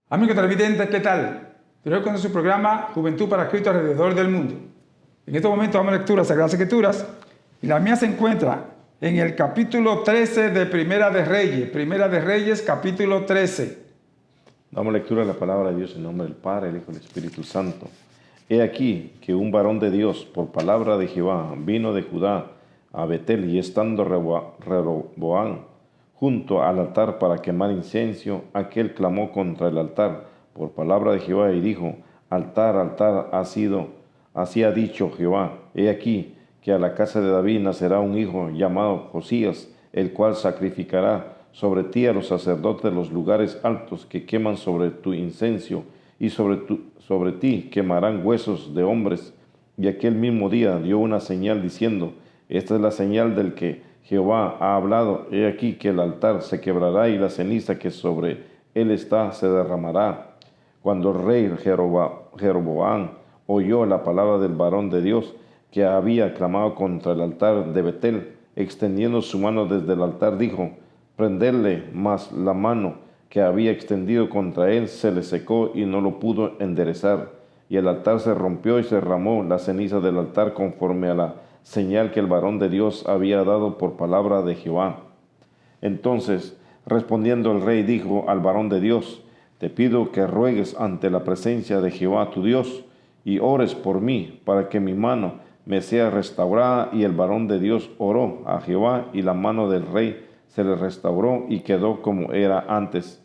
Amigos televidentes, ¿qué tal? Estoy con su programa Juventud para Cristo alrededor del mundo. En este momento vamos a lectura Sagradas Escrituras y la mía se encuentra en el capítulo 13 de Primera de Reyes, capítulo 13. Damos lectura a la palabra de Dios en nombre del Padre, el Hijo y el Espíritu Santo. He aquí que un varón de Dios, por palabra de Jehová, vino de Judá a Betel, y estando Jeroboam junto al altar para quemar incienso, aquel clamó contra el altar por palabra de Jehová y dijo: Altar, altar, así ha dicho Jehová, he aquí que a la casa de David nacerá un hijo llamado Josías, el cual sacrificará sobre ti a los sacerdotes de los lugares altos que queman sobre tu incienso, y sobre ti quemarán huesos de hombres. Y aquel mismo día dio una señal diciendo: Esta es la señal del que Jehová ha hablado. He aquí que el altar se quebrará y la ceniza que sobre él está se derramará. Cuando el rey Jeroboam oyó la palabra del varón de Dios que había clamado contra el altar de Betel, extendiendo su mano desde el altar, dijo: Prenderle, mas la mano que había extendido contra él se le secó y no lo pudo enderezar. Y el altar se rompió y se derramó la ceniza del altar conforme a la señal que el varón de Dios había dado por palabra de Jehová. Entonces, respondiendo el rey, dijo al varón de Dios: Te pido que ruegues ante la presencia de Jehová tu Dios y ores por mí, para que mi mano me sea restaurada. Y el varón de Dios oró a Jehová, y la mano del rey se le restauró y quedó como era antes.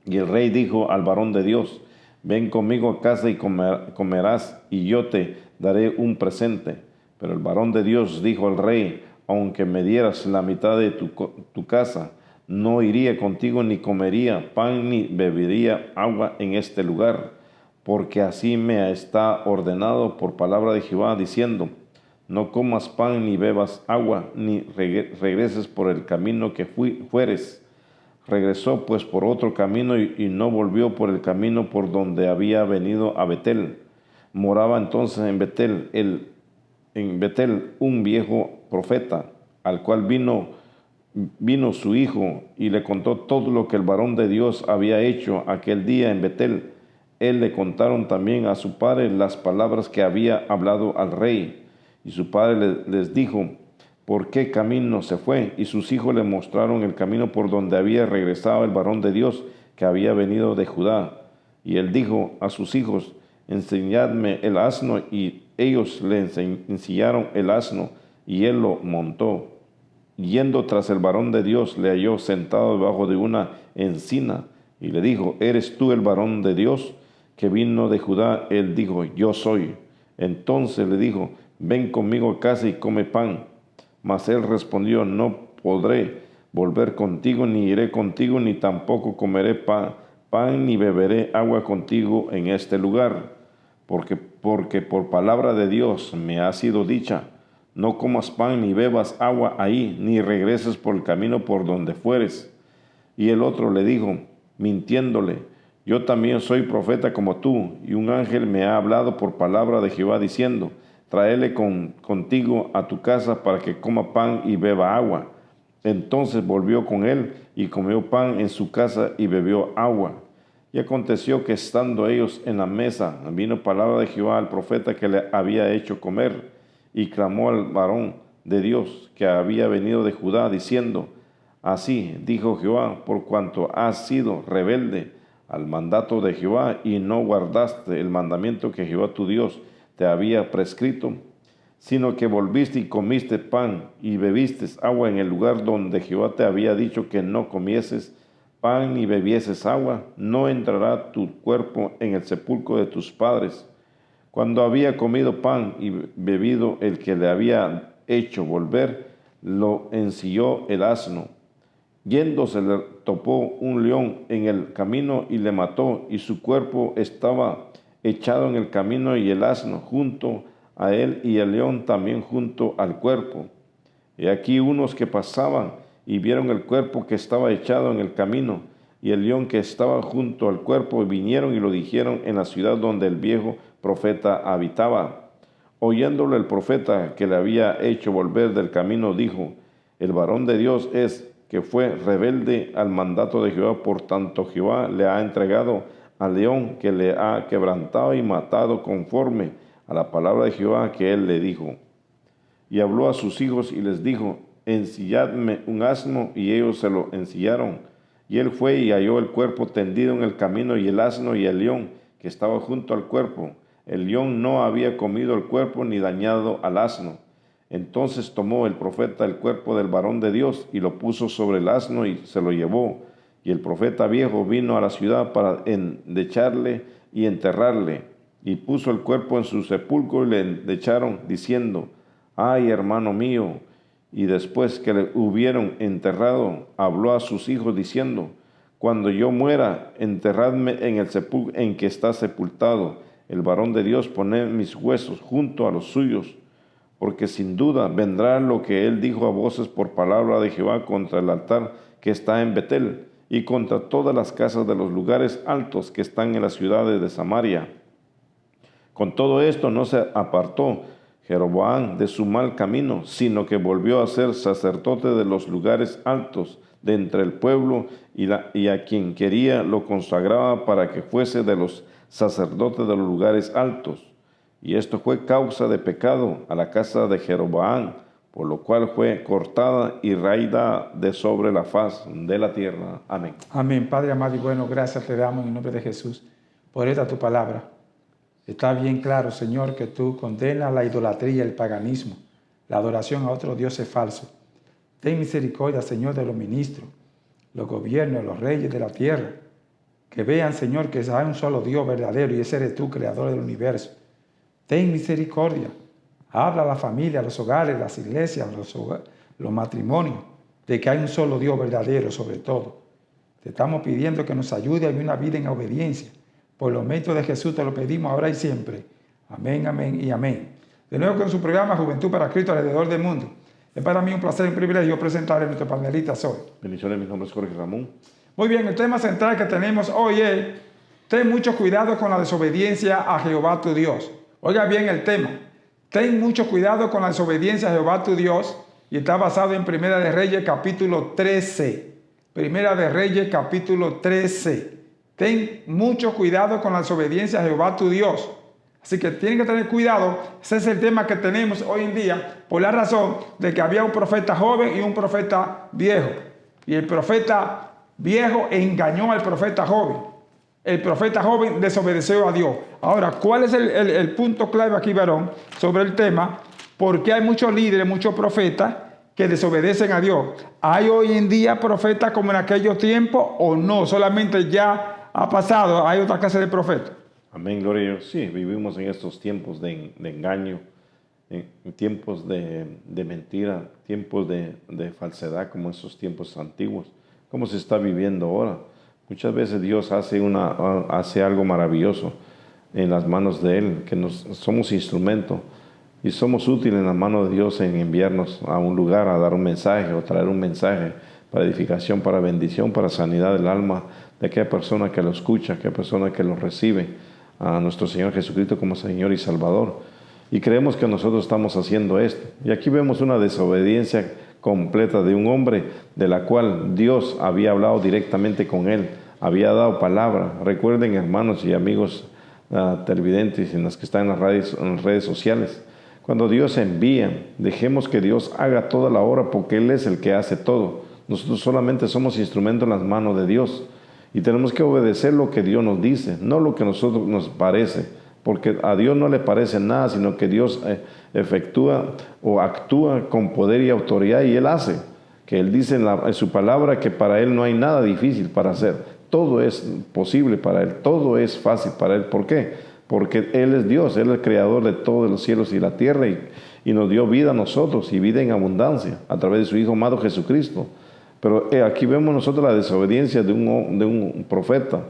Y el rey dijo al varón de Dios: Ven conmigo a casa y comerás, y yo te daré un presente. Pero el varón de Dios dijo al rey: Aunque me dieras la mitad de tu casa, no iría contigo, ni comería pan, ni bebería agua en este lugar, porque así me está ordenado por palabra de Jehová, diciendo: No comas pan, ni bebas agua, ni regreses por el camino que fueres. Regresó pues por otro camino y no volvió por el camino por donde había venido a Betel. Moraba entonces en Betel un viejo profeta, al cual vino su hijo y le contó todo lo que el varón de Dios había hecho aquel día en Betel. Él le contaron también a su padre las palabras que había hablado al rey. Y su padre les dijo: ¿Por qué camino se fue? Y sus hijos le mostraron el camino por donde había regresado el varón de Dios que había venido de Judá. Y él dijo a sus hijos: Enseñadme el asno. Y ellos le enseñaron el asno, y él lo montó. Yendo tras el varón de Dios, le halló sentado debajo de una encina, y le dijo: ¿Eres tú el varón de Dios que vino de Judá? Él dijo: Yo soy. Entonces le dijo: Ven conmigo a casa y come pan. Mas él respondió: No podré volver contigo, ni iré contigo, ni tampoco comeré pan, ni beberé agua contigo en este lugar. Porque por palabra de Dios me ha sido dicha: No comas pan, ni bebas agua ahí, ni regreses por el camino por donde fueres. Y el otro le dijo, mintiéndole: Yo también soy profeta como tú, y un ángel me ha hablado por palabra de Jehová, diciendo: Tráele contigo a tu casa para que coma pan y beba agua. Entonces volvió con él y comió pan en su casa y bebió agua. Y aconteció que estando ellos en la mesa, vino palabra de Jehová al profeta que le había hecho comer, y clamó al varón de Dios que había venido de Judá, diciendo: Así dijo Jehová, por cuanto has sido rebelde al mandato de Jehová y no guardaste el mandamiento que Jehová tu Dios te había prescrito, sino que volviste y comiste pan y bebiste agua en el lugar donde Jehová te había dicho que no comieses pan ni bebieses agua, no entrará tu cuerpo en el sepulcro de tus padres. Cuando había comido pan y bebido el que le había hecho volver, lo ensilló el asno. Yéndose le topó un león en el camino y le mató, y su cuerpo estaba echado en el camino, y el asno junto a él, y el león también junto al cuerpo. Y aquí unos que pasaban y vieron el cuerpo que estaba echado en el camino, y el león que estaba junto al cuerpo, y vinieron y lo dijeron en la ciudad donde el viejo profeta habitaba. Oyéndolo el profeta que le había hecho volver del camino, dijo: El varón de Dios es que fue rebelde al mandato de Jehová. Por tanto, Jehová le ha entregado al león, que le ha quebrantado y matado conforme a la palabra de Jehová que él le dijo. Y habló a sus hijos y les dijo: ensilladme un asno, y ellos se lo ensillaron. Y él fue y halló el cuerpo tendido en el camino, y el asno y el león que estaba junto al cuerpo. El león no había comido el cuerpo ni dañado al asno. Entonces tomó el profeta el cuerpo del varón de Dios y lo puso sobre el asno y se lo llevó. Y el profeta viejo vino a la ciudad para endecharle y enterrarle. Y puso el cuerpo en su sepulcro y le endecharon, diciendo: ay, hermano mío. Y después que le hubieron enterrado, habló a sus hijos diciendo: cuando yo muera, enterradme en el sepulcro en que está sepultado el varón de Dios, poned mis huesos junto a los suyos, porque sin duda vendrá lo que él dijo a voces por palabra de Jehová contra el altar que está en Betel, y contra todas las casas de los lugares altos que están en las ciudades de Samaria. Con todo esto no se apartó Jeroboam de su mal camino, sino que volvió a ser sacerdote de los lugares altos de entre el pueblo, y a quien quería lo consagraba para que fuese de los sacerdotes de los lugares altos. Y esto fue causa de pecado a la casa de Jeroboam, por lo cual fue cortada y raída de sobre la faz de la tierra. Amén. Amén. Padre amado y bueno, gracias te damos en el nombre de Jesús por esta tu palabra. Está bien claro, Señor, que tú condenas la idolatría, el paganismo, la adoración a otros dioses falsos. Ten misericordia, Señor, de los ministros, los gobiernos, los reyes de la tierra, que vean, Señor, que hay un solo Dios verdadero y ese eres tú, creador del universo. Ten misericordia. Habla a la familia, a los hogares, las iglesias, los matrimonios, de que hay un solo Dios verdadero sobre todo. Te estamos pidiendo que nos ayude a vivir una vida en obediencia. Por los méritos de Jesús te lo pedimos ahora y siempre. Amén, amén y amén. De nuevo con su programa Juventud para Cristo alrededor del mundo. Es para mí un placer y un privilegio presentarle a nuestro panelista hoy. Bendiciones, mi nombre es Jorge Ramón. Muy bien, el tema central que tenemos hoy es: ten mucho cuidado con la desobediencia a Jehová tu Dios. Oiga bien el tema. Ten mucho cuidado con la desobediencia a Jehová tu Dios, y está basado en Primera de Reyes capítulo 13. Primera de Reyes capítulo 13. Ten mucho cuidado con la desobediencia a Jehová tu Dios. Así que tienen que tener cuidado. Ese es el tema que tenemos hoy en día, por la razón de que había un profeta joven y un profeta viejo. Y el profeta viejo engañó al profeta joven. El profeta joven desobedeció a Dios. Ahora, ¿cuál es el punto clave aquí, varón, sobre el tema? Porque hay muchos líderes, muchos profetas que desobedecen a Dios. ¿Hay hoy en día profetas como en aquellos tiempos o no? Solamente ya ha pasado, hay otra clase de profetas. Amén, gloria a Dios. Sí, vivimos en estos tiempos de engaño, en tiempos de mentira, tiempos de falsedad, como esos tiempos antiguos, como se está viviendo ahora. Muchas veces Dios hace algo maravilloso en las manos de Él, que somos instrumentos y somos útiles en las manos de Dios en enviarnos a un lugar a dar un mensaje o traer un mensaje para edificación, para bendición, para sanidad del alma de aquella persona que lo escucha, aquella persona que lo recibe a nuestro Señor Jesucristo como Señor y Salvador. Y creemos que nosotros estamos haciendo esto. Y aquí vemos una desobediencia completa de un hombre de la cual Dios había hablado directamente con él, había dado palabra. Recuerden, hermanos y amigos televidentes y los que están en las redes sociales, cuando Dios envía, dejemos que Dios haga toda la obra, porque Él es el que hace todo. Nosotros solamente somos instrumentos en las manos de Dios y tenemos que obedecer lo que Dios nos dice, no lo que a nosotros nos parece, porque a Dios no le parece nada, sino que Dios efectúa o actúa con poder y autoridad, y Él hace, que Él dice en su palabra que para Él no hay nada difícil para hacer. Todo es posible para Él, todo es fácil para Él. ¿Por qué? Porque Él es Dios, Él es el creador de todos los cielos y la tierra, y nos dio vida a nosotros, y vida en abundancia, a través de su Hijo amado Jesucristo. Pero aquí vemos nosotros la desobediencia de un profeta,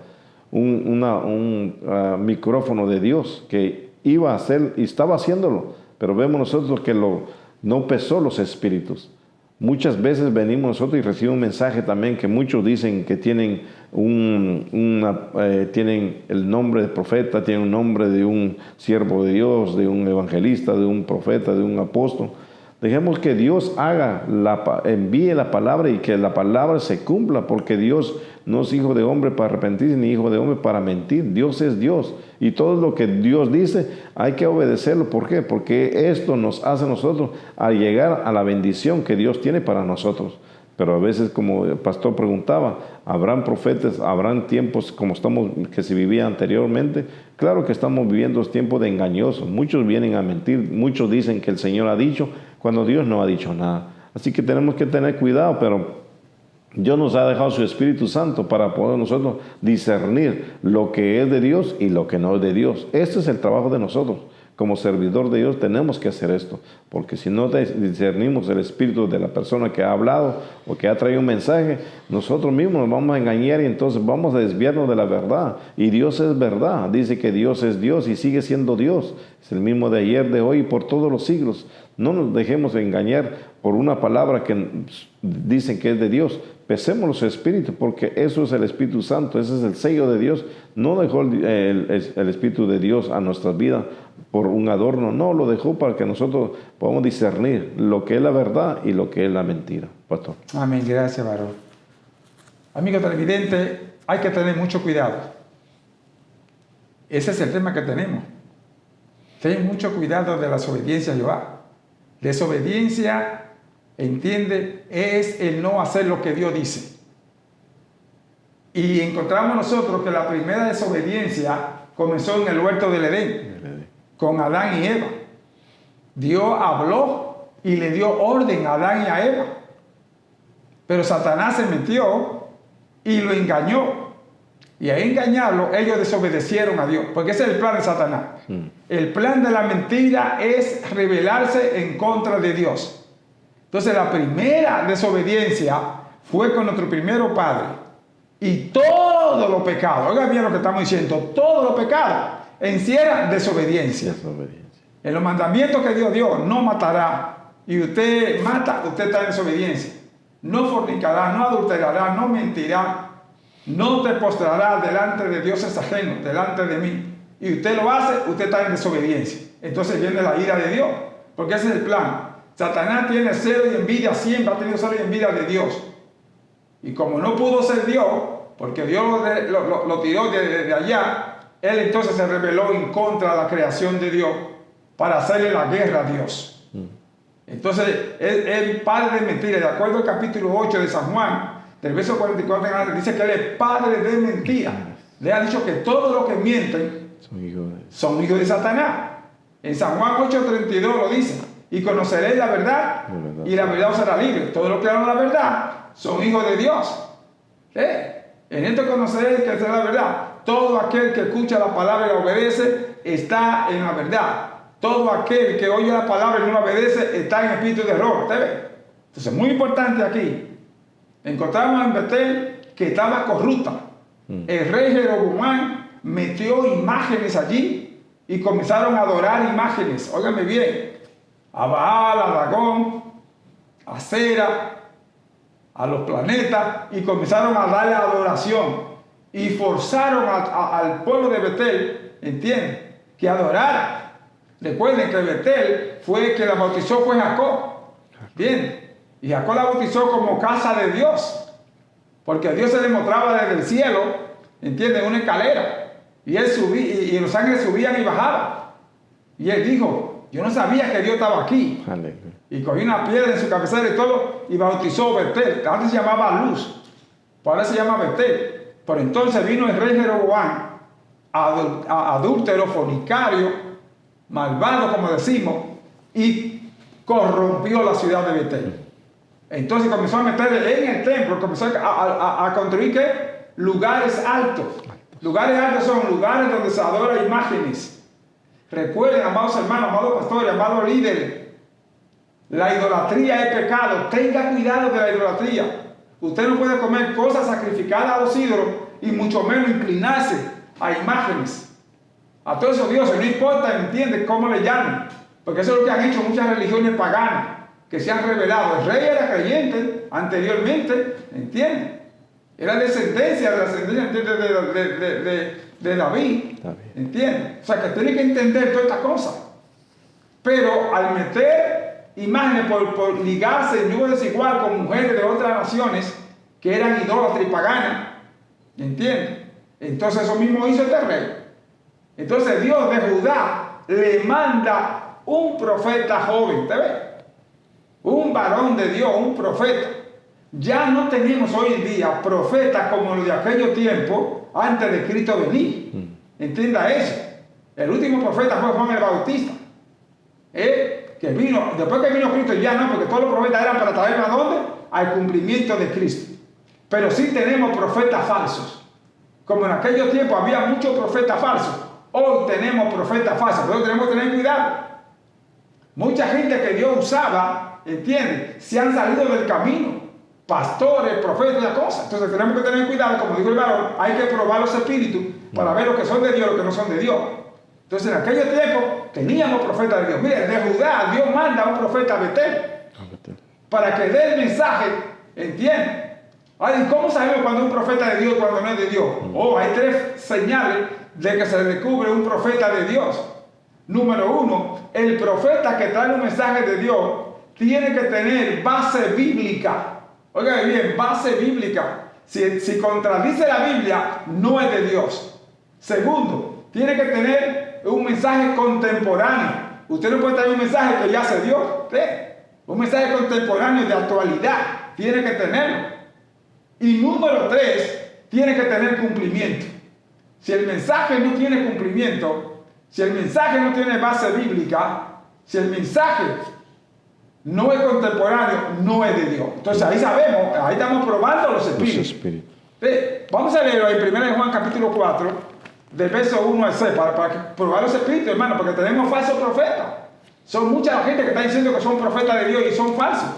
un micrófono de Dios que iba a hacer y estaba haciéndolo, pero vemos nosotros que no pesó los espíritus. Muchas veces venimos nosotros y recibimos un mensaje también que muchos dicen que tienen tienen el nombre de profeta, tienen un nombre de un siervo de Dios, de un evangelista, de un profeta, de un apóstol, Dejemos que Dios envíe la palabra y que la palabra se cumpla, porque Dios no es hijo de hombre para arrepentirse, ni hijo de hombre para mentir. Dios es Dios. Y todo lo que Dios dice hay que obedecerlo. ¿Por qué? Porque esto nos hace a nosotros a llegar a la bendición que Dios tiene para nosotros. Pero a veces, como el pastor preguntaba, ¿habrán profetas, habrán tiempos que se vivía anteriormente? Claro que estamos viviendo tiempos de engañosos. Muchos vienen a mentir, muchos dicen que el Señor ha dicho, cuando Dios no ha dicho nada. Así que tenemos que tener cuidado, pero Dios nos ha dejado su Espíritu Santo para poder nosotros discernir lo que es de Dios y lo que no es de Dios. Este es el trabajo de nosotros. Como servidor de Dios tenemos que hacer esto, porque si no discernimos el espíritu de la persona que ha hablado o que ha traído un mensaje, nosotros mismos nos vamos a engañar y entonces vamos a desviarnos de la verdad. Y Dios es verdad, dice que Dios es Dios y sigue siendo Dios. Es el mismo de ayer, de hoy y por todos los siglos. No nos dejemos engañar por una palabra que dicen que es de Dios. Pesemos los espíritus, porque eso es el Espíritu Santo, ese es el sello de Dios. No dejó el Espíritu de Dios a nuestras vidas por un adorno, no, lo dejó para que nosotros podamos discernir lo que es la verdad y lo que es la mentira. Pastor. Amén, gracias, varón. Amigo televidente, hay que tener mucho cuidado. Ese es el tema que tenemos. Ten mucho cuidado de la desobediencia a Jehová. Desobediencia, entiende, es el no hacer lo que Dios dice. Y encontramos nosotros que la primera desobediencia comenzó en el huerto del Edén, con Adán y Eva. Dios habló y le dio orden a Adán y a Eva. Pero Satanás se metió y lo engañó. Y al engañarlo, ellos desobedecieron a Dios. Porque ese es el plan de Satanás. El plan de la mentira es rebelarse en contra de Dios. Entonces la primera desobediencia fue con nuestro primero padre. Y todos los pecados, oigan bien lo que estamos diciendo, todos los pecados encierran desobediencia. En los mandamientos que Dios dio, no matará. Y usted mata, usted está en desobediencia. No fornicará, no adulterará, no mentirá. No te postrarás delante de dioses ajenos, delante de mí. Y usted lo hace, usted está en desobediencia. Entonces viene la ira de Dios, porque ese es el plan. Satanás tiene celo y envidia, siempre ha tenido celo y envidia de Dios. Y como no pudo ser Dios, porque Dios lo tiró de allá, él entonces se rebeló en contra de la creación de Dios para hacerle la guerra a Dios. Entonces, es padre de mentiras. De acuerdo al capítulo 8 de San Juan, del verso 44 en adelante, dice que él es padre de mentiras. Le ha dicho que todos los que mienten son hijos de Satanás. En San Juan 8:32 lo dice. Y conoceréis la verdad, y la verdad os hará libre. Todos los que hablan la verdad son hijos de Dios. En esto conoceréis que es la verdad. Todo aquel que escucha la palabra y la obedece está en la verdad. Todo aquel que oye la palabra y no la obedece está en espíritu de error. ¿Usted ve? Entonces, muy importante aquí. Encontramos en Betel que estaba corrupta. El rey Jeroboam metió imágenes allí y comenzaron a adorar imágenes. Óigame bien. A Baal, a Dagón, a Cera, a los planetas, y comenzaron a darle adoración y forzaron al pueblo de Betel, ¿entienden?, que adorara. Recuerden que Betel fue que la bautizó fue Jacob, bien, y Jacob la bautizó como casa de Dios, porque a Dios se le mostraba desde el cielo, ¿entienden?, una escalera, y él subía, y los ángeles subían y bajaban, y él dijo: yo no sabía que Dios estaba aquí. Aleluya. Y cogió una piedra en su cabecera y todo, y bautizó Betel. Antes se llamaba Luz, ahora se llama Betel. Pero entonces vino el rey Jeroboam, adúltero, fornicario, malvado, como decimos, y corrompió la ciudad de Betel. Entonces comenzó a meter en el templo, comenzó a construir ¿qué? Lugares altos. Lugares altos son lugares donde se adora imágenes. Recuerden, amados hermanos, amados pastores, amados líderes, la idolatría es pecado. Tenga cuidado de la idolatría. Usted no puede comer cosas sacrificadas a los ídolos y mucho menos inclinarse a imágenes. A todos esos dioses, no importa, ¿entiende?, cómo le llamen. Porque eso es lo que han hecho muchas religiones paganas, que se han revelado. El rey era creyente anteriormente, ¿entiende? Era descendencia de la descendencia de David, ¿entiendes? O sea que tiene que entender toda esta cosa. Pero al meter imágenes por ligarse en yugo desigual con mujeres de otras naciones que eran idólatras y paganas. ¿Entiendes? Entonces eso mismo hizo este rey. Entonces Dios de Judá le manda un profeta joven, ¿te ves? Un varón de Dios, un profeta. Ya no tenemos hoy en día profetas como los de aquellos tiempos antes de Cristo venir. Entienda eso. El último profeta fue Juan el Bautista. Que vino, después que vino Cristo ya no, porque todos los profetas eran para traernos a dónde? Al cumplimiento de Cristo. Pero sí tenemos profetas falsos. Como en aquellos tiempos había muchos profetas falsos, hoy tenemos profetas falsos. Pero tenemos que tener cuidado. Mucha gente que Dios usaba, ¿entiendes? Se han salido del camino. Pastores, profetas, la cosa. Entonces tenemos que tener cuidado, como dijo el varón, hay que probar los espíritus para ver lo que son de Dios y lo que no son de Dios. Entonces en aquellos tiempos teníamos profetas de Dios. Mire, de Judá Dios manda a un profeta a Betel para que dé el mensaje, ¿entiendes? ¿Y cómo sabemos cuando es un profeta de Dios y cuando no es de Dios? Hay 3 señales de que se descubre un profeta de Dios. Número 1, el profeta que trae un mensaje de Dios tiene que tener base bíblica. Oiga bien, base bíblica. Si contradice la Biblia, no es de Dios. Segundo, tiene que tener un mensaje contemporáneo. Usted no puede traer un mensaje que ya se dio. Un mensaje contemporáneo de actualidad. Tiene que tenerlo. Y número 3, tiene que tener cumplimiento. Si el mensaje no tiene cumplimiento, si el mensaje no tiene base bíblica, si el mensaje no es contemporáneo, no es de Dios. Entonces ahí sabemos, ahí estamos probando los espíritus. Vamos a leerlo en 1 Juan capítulo 4, del verso 1 al 6, para probar los espíritus, hermano, porque tenemos falsos profetas. Son mucha gente que está diciendo que son profetas de Dios y son falsos.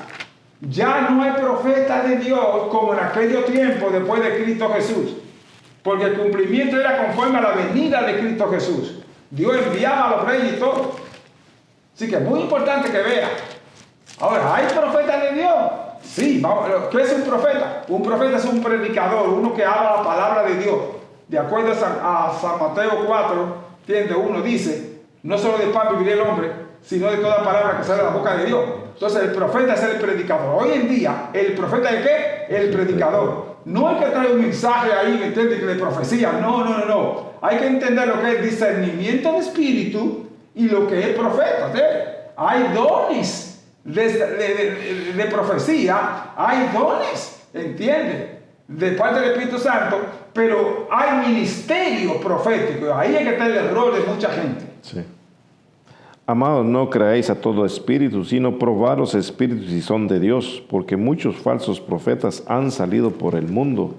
Ya no hay profeta de Dios como en aquellos tiempos después de Cristo Jesús. Porque el cumplimiento era conforme a la venida de Cristo Jesús. Dios enviaba a los reyes y todo. Así que es muy importante que vea. Ahora, ¿hay profetas de Dios? Sí. ¿Qué es un profeta? Un profeta es un predicador, uno que habla la palabra de Dios. De acuerdo a San Mateo 4, tiende 1, dice, no solo de pan vivirá el hombre, sino de toda palabra que sale de la boca de Dios. Entonces el profeta es el predicador. Hoy en día, ¿el profeta es qué? El predicador. No hay que traer un mensaje ahí, ¿me entiendes? De profecía. No. Hay que entender lo que es discernimiento de espíritu y lo que es profeta. ¿Sí? Hay dones de profecía, hay dones, ¿entiendes? De parte del Espíritu Santo, pero hay ministerio profético. Ahí es que está el error de mucha gente. Sí. Amados, no creáis a todo espíritu, sino probad los espíritus si son de Dios, porque muchos falsos profetas han salido por el mundo.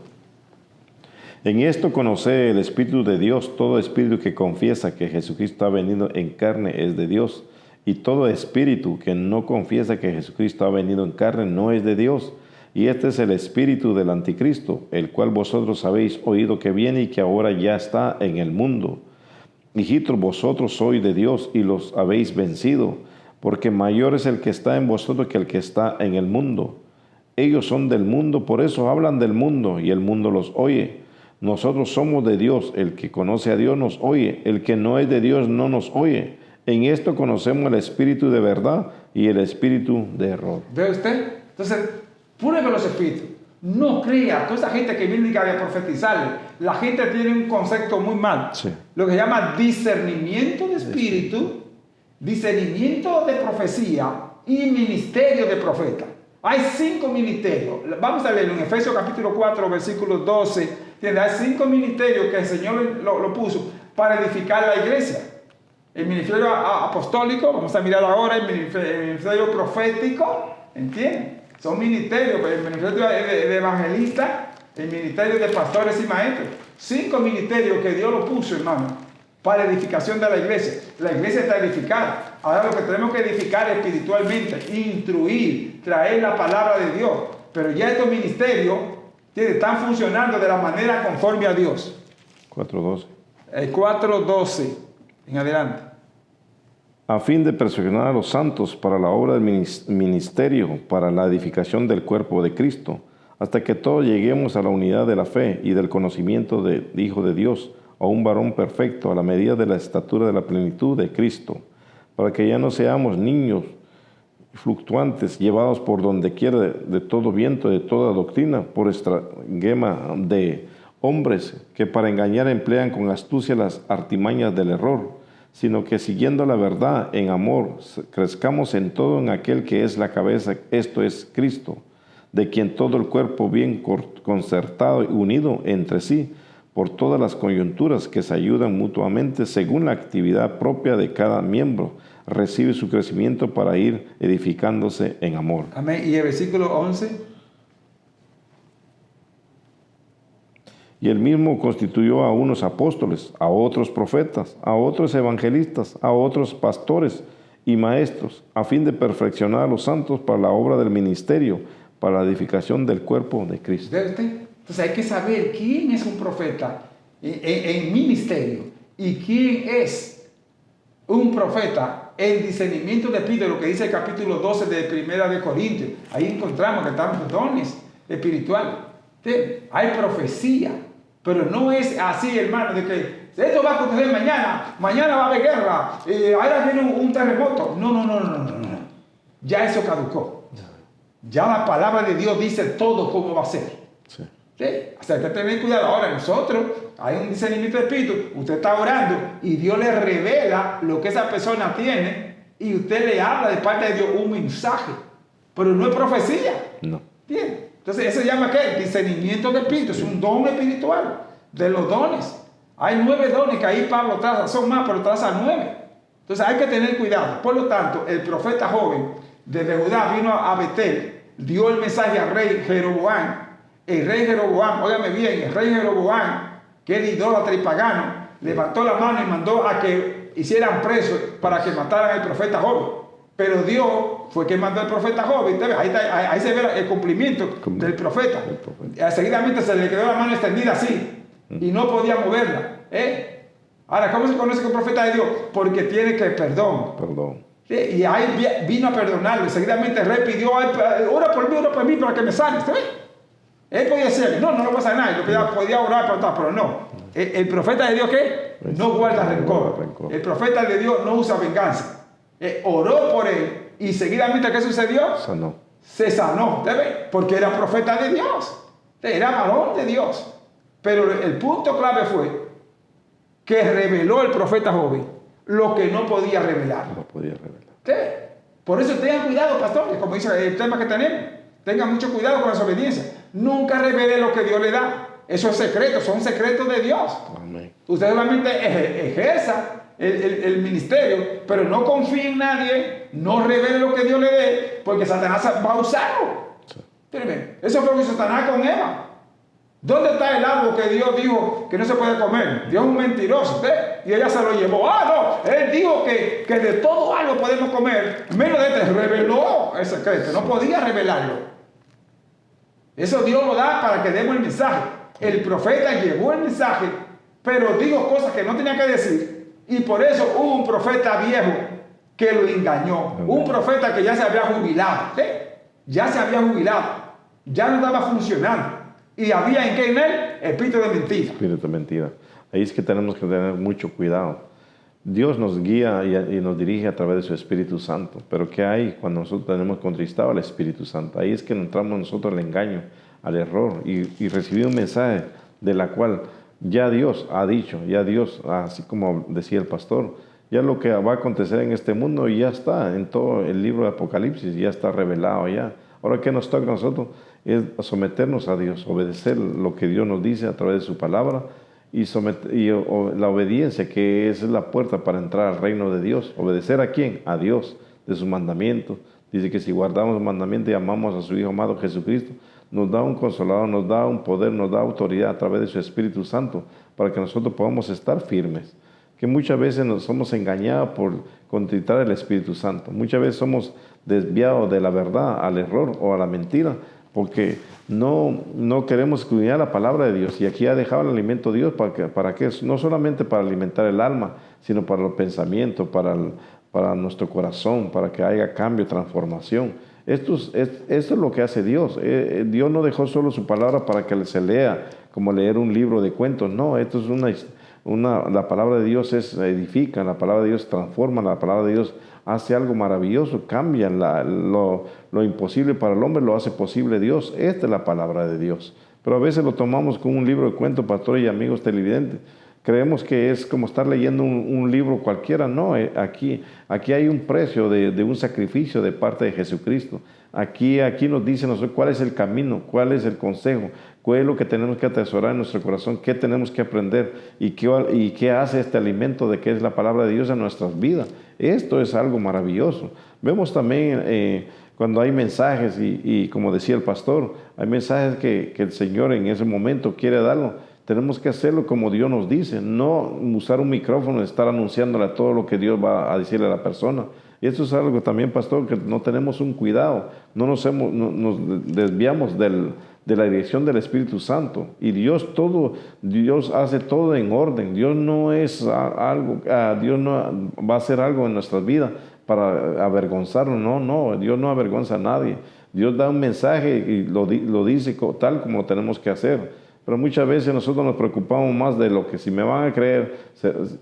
En esto conoce el Espíritu de Dios. Todo espíritu que confiesa que Jesucristo ha venido en carne es de Dios, y todo espíritu que no confiesa que Jesucristo ha venido en carne no es de Dios. Y este es el espíritu del anticristo, el cual vosotros habéis oído que viene y que ahora ya está en el mundo. Hijitos, vosotros sois de Dios y los habéis vencido, porque mayor es el que está en vosotros que el que está en el mundo. Ellos son del mundo, por eso hablan del mundo, y el mundo los oye. Nosotros somos de Dios, el que conoce a Dios nos oye, el que no es de Dios no nos oye. En esto conocemos el espíritu de verdad y el espíritu de error. ¿Ve usted? Entonces, pruebe los espíritus. No crea, toda esa gente que viene a profetizarle, la gente tiene un concepto muy mal. Sí. Lo que se llama discernimiento de espíritu, discernimiento de profecía y ministerio de profeta. Hay 5 ministerios. Vamos a leerlo en Efesios capítulo 4, versículo 12. Hay 5 ministerios que el Señor lo puso para edificar la iglesia. El ministerio apostólico, vamos a mirar ahora, el ministerio profético, ¿entienden? Son ministerios, el ministerio de evangelistas, el ministerio de pastores y maestros. 5 ministerios que Dios lo puso, hermano, para edificación de la iglesia. La iglesia está edificada. Ahora lo que tenemos que edificar espiritualmente, instruir, traer la palabra de Dios. Pero ya estos ministerios están funcionando de la manera conforme a Dios. 4:12. El 4:12 en adelante. A fin de perfeccionar a los santos para la obra del ministerio, para la edificación del cuerpo de Cristo, hasta que todos lleguemos a la unidad de la fe y del conocimiento del Hijo de Dios, a un varón perfecto, a la medida de la estatura de la plenitud de Cristo, para que ya no seamos niños fluctuantes, llevados por donde quiera de todo viento, de toda doctrina, por estratagema de hombres que para engañar emplean con astucia las artimañas del error, sino que siguiendo la verdad en amor, crezcamos en todo en aquel que es la cabeza, esto es Cristo, de quien todo el cuerpo bien concertado y unido entre sí, por todas las coyunturas que se ayudan mutuamente según la actividad propia de cada miembro, recibe su crecimiento para ir edificándose en amor. Amén. Y el versículo 11. Y él mismo constituyó a unos apóstoles, a otros profetas, a otros evangelistas, a otros pastores y maestros, a fin de perfeccionar a los santos para la obra del ministerio, para la edificación del cuerpo de Cristo. ¿Ve usted? Entonces hay que saber quién es un profeta en ministerio y quién es un profeta en discernimiento de espíritu, lo que dice el capítulo 12 de Primera de Corintios. Ahí encontramos que están los dones espirituales. ¿Sí? Hay profecía, pero no es así, hermano, de que esto va a acontecer mañana va a haber guerra, ahora viene un terremoto. No. Ya eso caducó. Ya la palabra de Dios dice todo cómo va a ser. Sí. ¿Sí? O sea, hay que tener cuidado. Ahora nosotros, hay un discernimiento de espíritu, usted está orando y Dios le revela lo que esa persona tiene y usted le habla de parte de Dios un mensaje, pero no es profecía. No. ¿Entiende? Entonces eso se llama ¿qué? Discernimiento de espíritu, es un don espiritual de los dones. Hay 9 dones que ahí Pablo traza, son más, pero traza 9. Entonces hay que tener cuidado. Por lo tanto, el profeta joven desde Judá vino a Betel, dio el mensaje al rey Jeroboam. El rey Jeroboam, óigame bien, el rey Jeroboam, que era idólatra y pagano, levantó la mano y mandó a que hicieran preso para que mataran al profeta joven. Pero Dios fue quien mandó al profeta joven. Ahí se ve el cumplimiento del profeta. Seguidamente se le quedó la mano extendida así y no podía moverla. Ahora, ¿cómo se conoce que es profeta de Dios? Porque tiene que perdón. ¿Sí? Y ahí vino a perdonarlo. Seguidamente el rey pidió, ora por mí para que me sane. ¿Sí? Él podía decirle, no lo va a sanar. Podía orar, pero no. El profeta de Dios, ¿qué? No guarda rencor. El profeta de Dios no usa venganza. Oró por él y seguidamente, ¿qué sucedió? Se sanó. ¿Debe? Porque era profeta de Dios. Era varón de Dios. Pero el punto clave fue que reveló el profeta joven lo que no podía revelar. ¿Sí? Por eso tengan cuidado, pastores, como dice el tema que tenemos. Tengan mucho cuidado con la desobediencia. Nunca revele lo que Dios le da. Eso es secreto, son secretos de Dios. Amén. Usted solamente ejerza el ministerio, pero no confíe en nadie, no revele lo que Dios le dé, porque Satanás va a usarlo. Sí. Eso fue lo que hizo Satanás con Eva. ¿Dónde está el árbol que Dios dijo que no se puede comer? Dios es un mentiroso, ¿usted? Y ella se lo llevó. Él dijo que de todo algo podemos comer, menos de este. Reveló el secreto, no podía revelarlo. Eso Dios lo da para que demos el mensaje. El profeta llevó el mensaje, pero dijo cosas que no tenía que decir. Y por eso hubo un profeta viejo que lo engañó. Un profeta que ya se había jubilado. ¿Sí? Ya se había jubilado. Ya no estaba funcionando. Y había en él espíritu de mentira. Espíritu de mentira. Ahí es que tenemos que tener mucho cuidado. Dios nos guía y nos dirige a través de su Espíritu Santo. Pero ¿qué hay cuando nosotros tenemos contristado al Espíritu Santo? Ahí es que entramos nosotros al engaño, al error y recibir un mensaje de la cual ya Dios ha dicho, ya Dios, así como decía el pastor, ya lo que va a acontecer en este mundo ya está en todo el libro de Apocalipsis, ya está revelado ya. Ahora, ¿qué nos toca a nosotros? Es someternos a Dios, obedecer lo que Dios nos dice a través de su palabra y la obediencia, que es la puerta para entrar al reino de Dios. ¿Obedecer a quién? A Dios, de sus mandamientos. Dice que si guardamos los mandamientos y amamos a su Hijo amado Jesucristo, nos da un consolador, nos da un poder, nos da autoridad a través de su Espíritu Santo para que nosotros podamos estar firmes. Que muchas veces nos somos engañados por contritar el Espíritu Santo. Muchas veces somos desviados de la verdad al error o a la mentira porque no queremos escudriñar la palabra de Dios. Y aquí ha dejado el alimento Dios para que no solamente para alimentar el alma, sino para los pensamientos, para nuestro corazón, para que haya cambio, transformación. Esto es lo que hace Dios. Dios no dejó solo su palabra para que se lea, como leer un libro de cuentos. No, esto es La palabra de Dios edifica, la palabra de Dios transforma, la palabra de Dios hace algo maravilloso, cambia lo imposible para el hombre, lo hace posible Dios. Esta es la palabra de Dios. Pero a veces lo tomamos como un libro de cuentos, pastor y amigos televidentes. Creemos que es como estar leyendo un libro cualquiera. No, aquí hay un precio de un sacrificio de parte de Jesucristo. Aquí nos dice nosotros cuál es el camino, cuál es el consejo, cuál es lo que tenemos que atesorar en nuestro corazón, qué tenemos que aprender y qué hace este alimento de que es la palabra de Dios en nuestras vidas. Esto es algo maravilloso. Vemos también cuando hay mensajes y como decía el pastor, hay mensajes que el Señor en ese momento quiere darlo. Tenemos que hacerlo como Dios nos dice, no usar un micrófono y estar anunciándole todo lo que Dios va a decirle a la persona. Y eso es algo también, pastor, que no tenemos un cuidado, nos desviamos de la dirección del Espíritu Santo. Y Dios hace todo en orden. Dios no es Dios no va a hacer algo en nuestras vidas para avergonzarnos. No, Dios no avergonza a nadie. Dios da un mensaje y lo dice tal como lo tenemos que hacer. Pero muchas veces nosotros nos preocupamos más de lo que si me van a creer,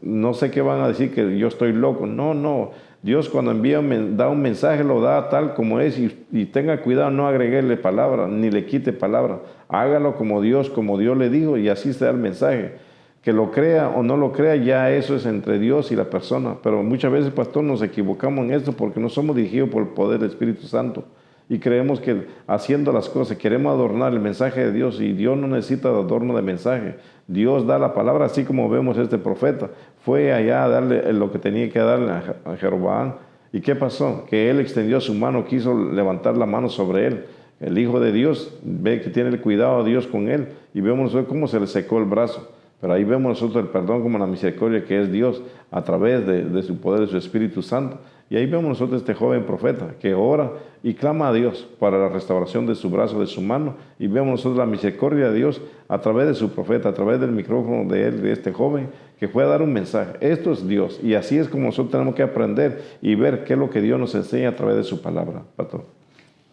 no sé qué van a decir, que yo estoy loco. No. Dios cuando da un mensaje lo da tal como es y tenga cuidado, no agreguele palabra, ni le quite palabra. Hágalo como Dios le dijo y así se da el mensaje. Que lo crea o no lo crea, ya eso es entre Dios y la persona. Pero muchas veces, pastor, nos equivocamos en esto porque no somos dirigidos por el poder del Espíritu Santo. Y creemos que haciendo las cosas, queremos adornar el mensaje de Dios y Dios no necesita adorno de mensaje. Dios da la palabra, así como vemos este profeta. Fue allá a darle lo que tenía que darle a Jeroboam. ¿Y qué pasó? Que él extendió su mano, quiso levantar la mano sobre él. El Hijo de Dios ve que tiene el cuidado de Dios con él y vemos nosotros cómo se le secó el brazo. Pero ahí vemos nosotros el perdón como la misericordia que es Dios a través de su poder, de su Espíritu Santo. Y ahí vemos nosotros este joven profeta que ora y clama a Dios para la restauración de su brazo, de su mano. Y vemos nosotros la misericordia de Dios a través de su profeta, a través del micrófono de este joven que fue a dar un mensaje. Esto es Dios. Y así es como nosotros tenemos que aprender y ver qué es lo que Dios nos enseña a través de su palabra. Pastor.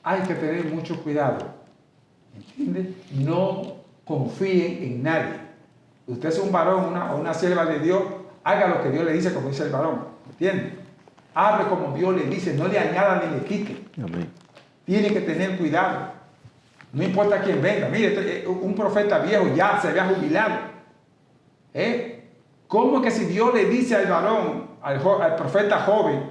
Hay que tener mucho cuidado. ¿Entiende? No confíen en nadie. Usted es un varón o una sierva de Dios, haga lo que Dios le dice como dice el varón. ¿Entiende? Hable como Dios le dice, no le añada ni le quite. Amén. Tiene que tener cuidado. No importa quién venga. Mire, un profeta viejo ya se había jubilado. ¿Cómo que si Dios le dice al varón, al profeta joven,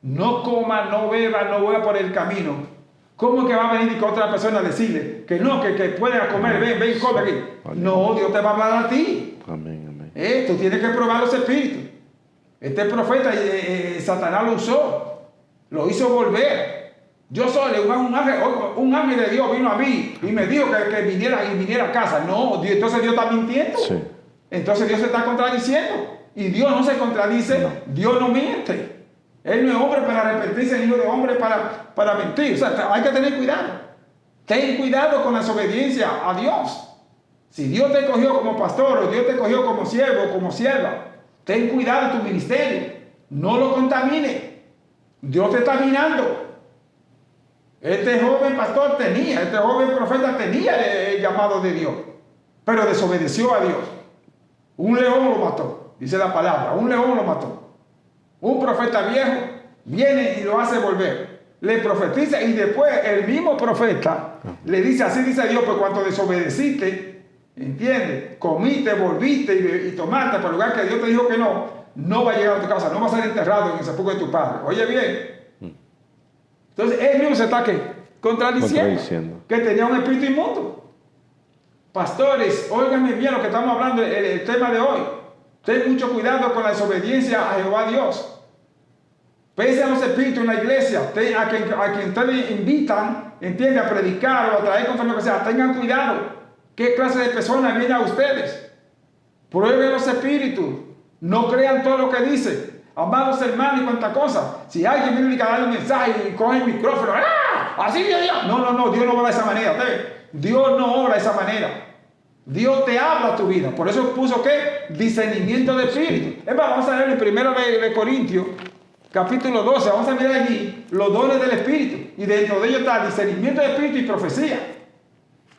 no coma, no beba, no vaya por el camino? ¿Cómo que va a venir con otra persona a decirle que no, que pueda comer, ven, come aquí? No, Dios te va a hablar a ti. Amén. Tú tienes que probar los espíritus. Este profeta, Satanás lo usó, lo hizo volver. Yo soy un ángel de Dios vino a mí y me dijo que viniera a casa. No, entonces Dios está mintiendo. Sí. Entonces Dios se está contradiciendo. Y Dios no se contradice, no. Dios no miente. Él no es hombre para arrepentirse, ni hijo de hombre para mentir. O sea, hay que tener cuidado. Ten cuidado con la desobediencia a Dios. Si Dios te cogió como pastor o Dios te cogió como siervo o como sierva, ten cuidado en tu ministerio. No lo contamine. Dios te está mirando. Este joven pastor este joven profeta tenía el llamado de Dios, pero desobedeció a Dios. Un león lo mató, dice la palabra, un león lo mató. Un profeta viejo viene y lo hace volver. Le profetiza y después el mismo profeta le dice, así dice Dios, pues cuando desobedeciste, ¿entiendes? Comiste, volviste y tomaste por el lugar que Dios te dijo que no va a llegar a tu casa, no va a ser enterrado en el sepulcro de tu padre. Oye bien. Entonces él mismo se está contradiciendo que tenía un espíritu inmundo. Pastores, óiganme bien lo que estamos hablando, el tema de hoy. Ten mucho cuidado con la desobediencia a Jehová Dios. Pese a los espíritus en la iglesia, a quien ustedes invitan, entiende, a predicar o a traer conforme lo que sea, tengan cuidado. ¿Qué clase de personas vienen a ustedes? Prueben los espíritus. No crean todo lo que dice. Amados hermanos y cuánta cosa. Si alguien viene a dar un mensaje y coge el micrófono, ¡ah! Así Dios. No, Dios no obra de esa manera. Dios no obra de esa manera. Dios te habla a tu vida. Por eso puso ¿qué? Discernimiento de espíritu. Es más, vamos a leer en 1 de Corintios, capítulo 12. Vamos a mirar allí los dones del espíritu. Y dentro de ellos está discernimiento de espíritu y profecía.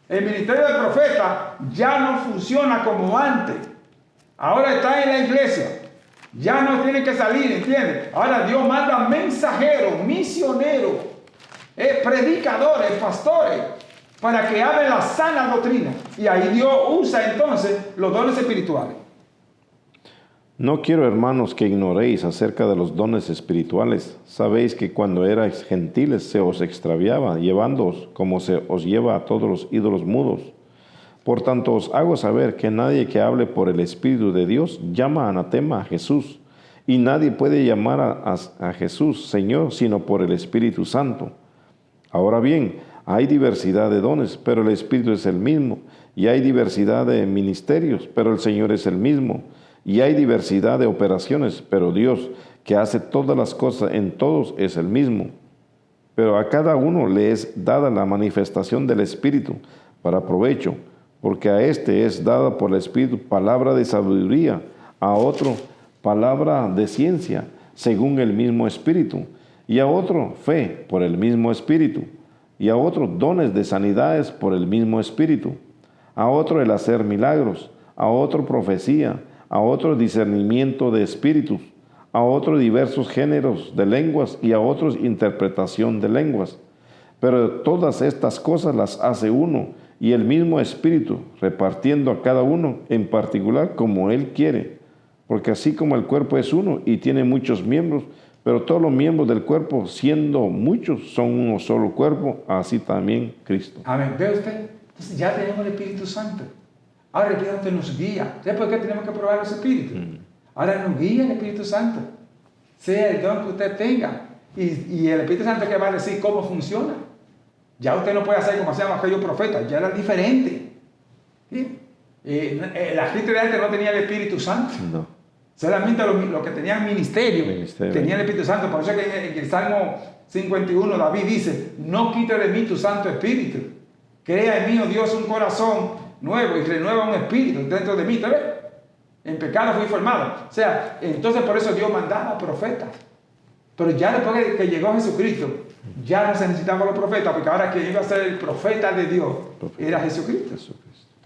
El ministerio del profeta ya no funciona como antes. Ahora está en la iglesia. Ya no tiene que salir, ¿entiendes? Ahora Dios manda mensajeros, misioneros, predicadores, pastores, para que hablen la sana doctrina. Y ahí Dios usa entonces los dones espirituales. No quiero, hermanos, que ignoréis acerca de los dones espirituales. Sabéis que cuando erais gentiles se os extraviaba, llevándoos como se os lleva a todos los ídolos mudos. Por tanto os hago saber que nadie que hable por el Espíritu de Dios llama anatema a Jesús, y nadie puede llamar a Jesús Señor sino por el Espíritu Santo. Ahora bien, hay diversidad de dones, pero el Espíritu es el mismo, y hay diversidad de ministerios, pero el Señor es el mismo. Y hay diversidad de operaciones, pero Dios, que hace todas las cosas en todos, es el mismo. Pero a cada uno le es dada la manifestación del Espíritu para provecho, porque a este es dada por el Espíritu palabra de sabiduría, a otro palabra de ciencia, según el mismo Espíritu, y a otro fe por el mismo Espíritu, y a otro dones de sanidades por el mismo Espíritu, a otro el hacer milagros, a otro profecía, a otro discernimiento de espíritus, a otros diversos géneros de lenguas y a otros interpretación de lenguas. Pero todas estas cosas las hace uno y el mismo Espíritu, repartiendo a cada uno en particular como Él quiere. Porque así como el cuerpo es uno y tiene muchos miembros, pero todos los miembros del cuerpo, siendo muchos, son uno solo cuerpo, así también Cristo. Amén. ¿Ve usted? Entonces ya tenemos el Espíritu Santo. Ahora el Espíritu Santo nos guía. ¿Sabes por qué tenemos que probar los espíritus? Ahora nos guía el Espíritu Santo. Sea el don que usted tenga. Y el Espíritu Santo que va a decir cómo funciona. Ya usted no puede hacer como hacían aquellos profetas. Ya era diferente. ¿Sí? La gente de antes no tenía el Espíritu Santo. No. Solamente los que tenían ministerio tenían el Espíritu Santo. Por eso es que en el Salmo 51 David dice: no quite de mí tu Santo Espíritu. Crea en mí, oh Dios, un corazón nuevo y renueva un espíritu dentro de mí. ¿Te ves? En pecado fui formado. O sea, entonces por eso Dios mandaba profetas. Pero ya después que llegó Jesucristo, ya no se necesitaban los profetas, porque ahora quien iba a ser el profeta de Dios era Jesucristo.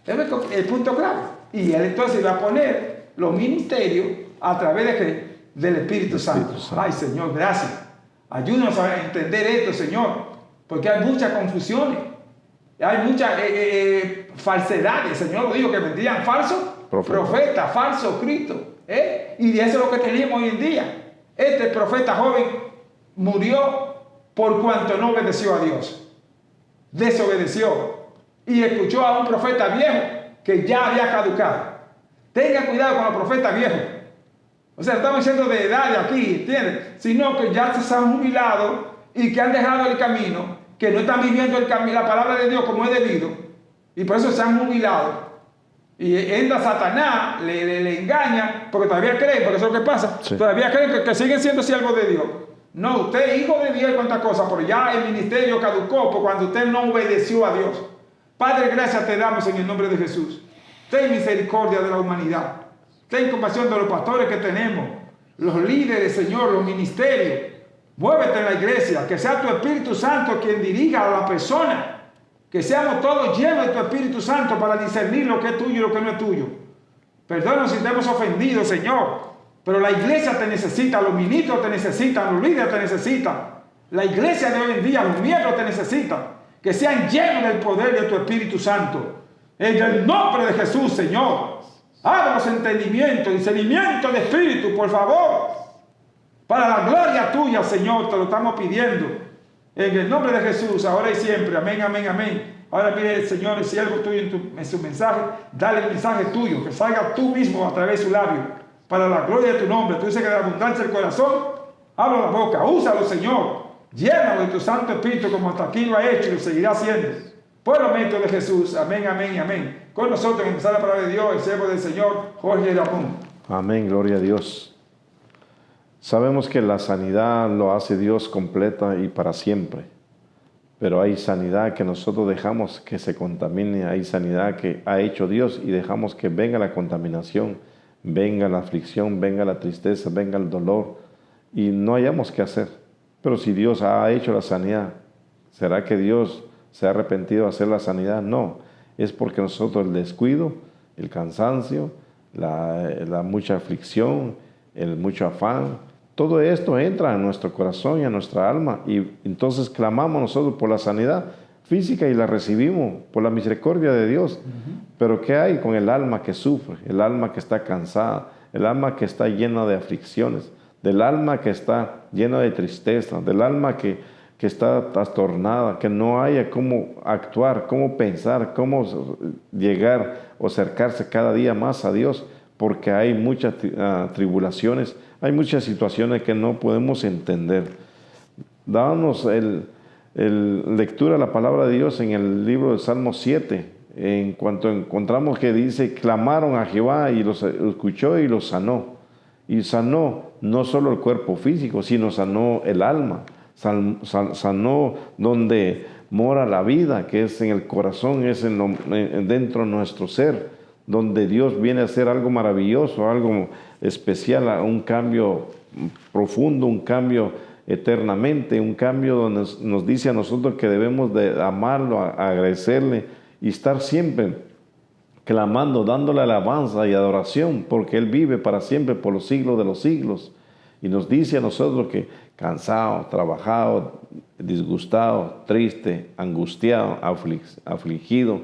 ¿Te ves? El punto clave. Y él entonces iba a poner los ministerios a través de ¿qué? Del Espíritu Santo. Ay, Señor, gracias. Ayúdanos a entender esto, Señor, porque hay muchas confusiones. Hay muchas falsedades. El Señor lo dijo, que vendrían falsos profetas, falsos Cristos. Y de eso es lo que tenemos hoy en día. Este profeta joven murió por cuanto no obedeció a Dios. Desobedeció. Y escuchó a un profeta viejo que ya había caducado. Tenga cuidado con los profetas viejos. O sea, estamos diciendo de edad de aquí, ¿entiendes? Sino que ya se han jubilado y que han dejado el camino, que no están viviendo el camino, la palabra de Dios como es debido, y por eso se han jubilado. Y entra Satanás, le engaña, porque todavía creen, porque eso es lo que pasa, sí. Todavía creen que siguen siendo siervos de Dios. No, usted es hijo de Dios y cuantas cosas, pero ya el ministerio caducó por cuando usted no obedeció a Dios. Padre, gracias te damos en el nombre de Jesús. Ten misericordia de la humanidad. Ten compasión de los pastores que tenemos, los líderes, Señor, los ministerios. Muévete en la iglesia, que sea tu Espíritu Santo quien dirija a la persona. Que seamos todos llenos de tu Espíritu Santo para discernir lo que es tuyo y lo que no es tuyo. Perdónanos si te hemos ofendido, Señor. Pero la iglesia te necesita, los ministros te necesitan, los líderes te necesitan. La iglesia de hoy en día, los miembros te necesitan. Que sean llenos del poder de tu Espíritu Santo. En el nombre de Jesús, Señor. Háblanos entendimiento, discernimiento de espíritu, por favor. Para la gloria tuya, Señor, te lo estamos pidiendo. En el nombre de Jesús, ahora y siempre. Amén, amén, amén. Ahora pide el Señor, el siervo tuyo en su mensaje. Dale el mensaje tuyo, que salga tú mismo a través de su labio. Para la gloria de tu nombre. Tú dices que de la abundancia del corazón, habla la boca. Úsalo, Señor. Llénalo de tu Santo Espíritu como hasta aquí lo ha hecho y lo seguirá haciendo. Por el momento de Jesús. Amén, amén y amén. Con nosotros, en empezar la palabra de Dios, el siervo del Señor, Jorge Ramón. Amén, gloria a Dios. Sabemos que la sanidad lo hace Dios completa y para siempre. Pero hay sanidad que nosotros dejamos que se contamine. Hay sanidad que ha hecho Dios y dejamos que venga la contaminación, venga la aflicción, venga la tristeza, venga el dolor. Y no hayamos qué hacer. Pero si Dios ha hecho la sanidad, ¿será que Dios se ha arrepentido de hacer la sanidad? No. Es porque nosotros el descuido, el cansancio, la mucha aflicción, el mucho afán. Todo esto entra en nuestro corazón y a nuestra alma, y entonces clamamos nosotros por la sanidad física y la recibimos por la misericordia de Dios. Pero ¿qué hay con el alma que sufre, el alma que está cansada, el alma que está llena de aflicciones, del alma que está llena de tristeza, del alma que está trastornada, que no haya cómo actuar, cómo pensar, cómo llegar o acercarse cada día más a Dios? Porque hay muchas tribulaciones, hay muchas situaciones que no podemos entender. Dábamos lectura a la palabra de Dios en el libro de Salmo 7, en cuanto encontramos que dice, clamaron a Jehová y los escuchó y los sanó. Y sanó no solo el cuerpo físico, sino sanó el alma, sanó donde mora la vida, que es en el corazón, es dentro de nuestro ser, donde Dios viene a hacer algo maravilloso, algo especial, un cambio profundo, un cambio eternamente, un cambio donde nos dice a nosotros que debemos de amarlo, agradecerle y estar siempre clamando, dándole alabanza y adoración, porque Él vive para siempre por los siglos de los siglos. Y nos dice a nosotros que cansado, trabajado, disgustado, triste, angustiado, afligido,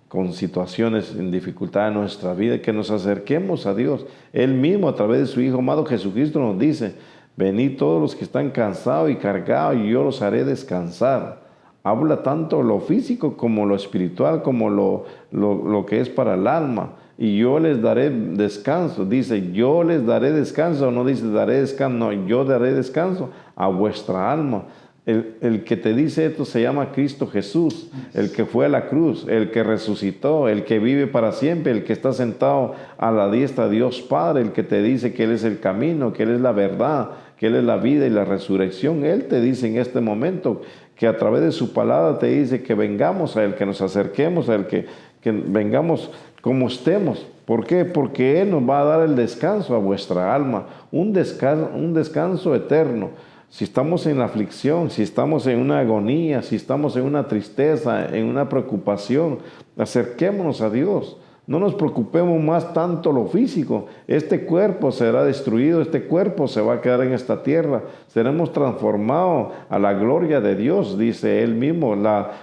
con situaciones en dificultad en nuestra vida, que nos acerquemos a Dios. Él mismo, a través de su Hijo amado Jesucristo, nos dice, venid todos los que están cansados y cargados, y yo los haré descansar. Habla tanto lo físico como lo espiritual, como lo que es para el alma. Y yo les daré descanso. Dice, yo les daré descanso. No dice, daré descanso. No, yo daré descanso a vuestra alma. El que te dice esto se llama Cristo Jesús, el que fue a la cruz, el que resucitó, el que vive para siempre, el que está sentado a la diestra de Dios Padre, el que te dice que Él es el camino, que Él es la verdad, que Él es la vida y la resurrección. Él te dice en este momento que a través de su palabra te dice que vengamos a Él, que nos acerquemos a Él, que vengamos como estemos. ¿Por qué? Porque Él nos va a dar el descanso a vuestra alma, un descanso eterno. Si estamos en la aflicción, si estamos en una agonía, si estamos en una tristeza, en una preocupación, acerquémonos a Dios. No nos preocupemos más tanto lo físico. Este cuerpo será destruido, este cuerpo se va a quedar en esta tierra. Seremos transformados a la gloria de Dios, dice Él mismo,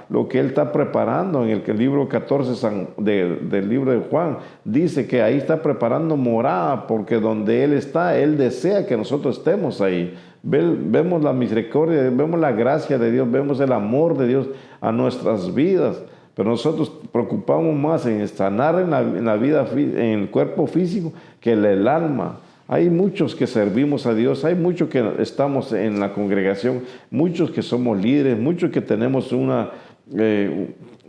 lo que Él está preparando en el libro 14 del libro de Juan. Dice que ahí está preparando morada, porque donde Él está, Él desea que nosotros estemos ahí. Vemos la misericordia, vemos la gracia de Dios, vemos el amor de Dios a nuestras vidas. Pero nosotros preocupamos más en sanar en la vida, en el cuerpo físico, que en el alma. Hay muchos que servimos a Dios, hay muchos que estamos en la congregación, muchos que somos líderes, muchos que tenemos un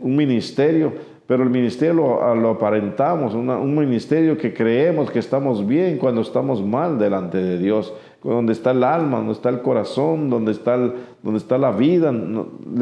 ministerio, pero el ministerio lo aparentamos, un ministerio que creemos que estamos bien cuando estamos mal delante de Dios. Donde está el alma, donde está el corazón, donde está la vida,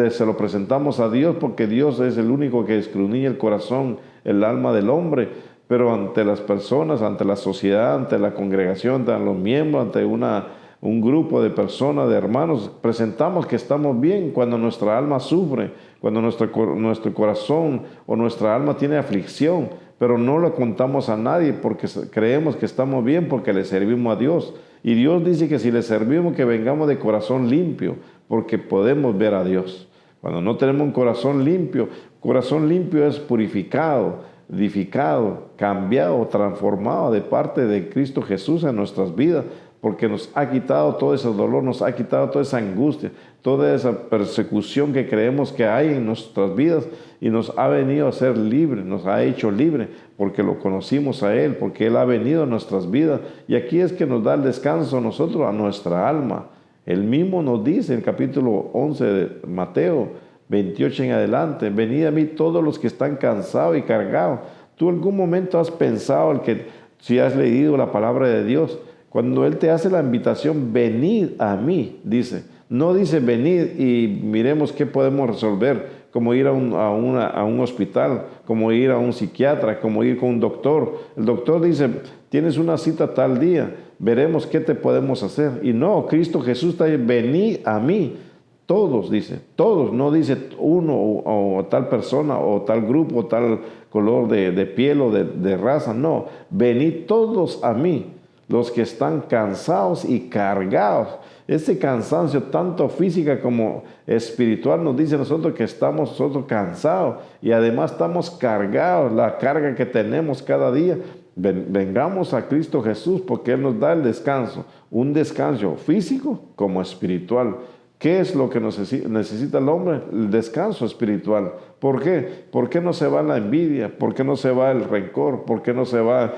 se lo presentamos a Dios, porque Dios es el único que escudriña el corazón, el alma del hombre. Pero ante las personas, ante la sociedad, ante la congregación, ante los miembros, ante un grupo de personas, de hermanos, presentamos que estamos bien cuando nuestra alma sufre, cuando nuestro corazón o nuestra alma tiene aflicción, pero no lo contamos a nadie porque creemos que estamos bien porque le servimos a Dios. Y Dios dice que si le servimos, que vengamos de corazón limpio, porque podemos ver a Dios. Cuando no tenemos un corazón limpio es purificado, edificado, cambiado, transformado de parte de Cristo Jesús en nuestras vidas, porque nos ha quitado todo ese dolor, nos ha quitado toda esa angustia, toda esa persecución que creemos que hay en nuestras vidas, y nos ha venido a ser libre, nos ha hecho libre, porque lo conocimos a Él, porque Él ha venido a nuestras vidas, y aquí es que nos da el descanso a nosotros, a nuestra alma. Él mismo nos dice en el capítulo 11 de Mateo 28 en adelante, venid a mí todos los que están cansados y cargados. ¿Tú algún momento has pensado, si has leído la palabra de Dios, cuando Él te hace la invitación, venid a mí, dice, no dice venid y miremos qué podemos resolver, como ir a un hospital, como ir a un psiquiatra, como ir con un doctor. El doctor dice, tienes una cita tal día, veremos qué te podemos hacer. Y no, Cristo Jesús está ahí, venid a mí, Todos, dice, todos, no dice uno o tal persona o tal grupo o tal color de piel o de raza, no. Venid todos a mí, los que están cansados y cargados. Ese cansancio, tanto física como espiritual, nos dice a nosotros que estamos nosotros cansados y además estamos cargados, la carga que tenemos cada día. Vengamos a Cristo Jesús porque Él nos da el descanso, un descanso físico como espiritual. ¿Qué es lo que necesita el hombre? El descanso espiritual. ¿Por qué? ¿Por qué no se va la envidia? ¿Por qué no se va el rencor? ¿Por qué no se va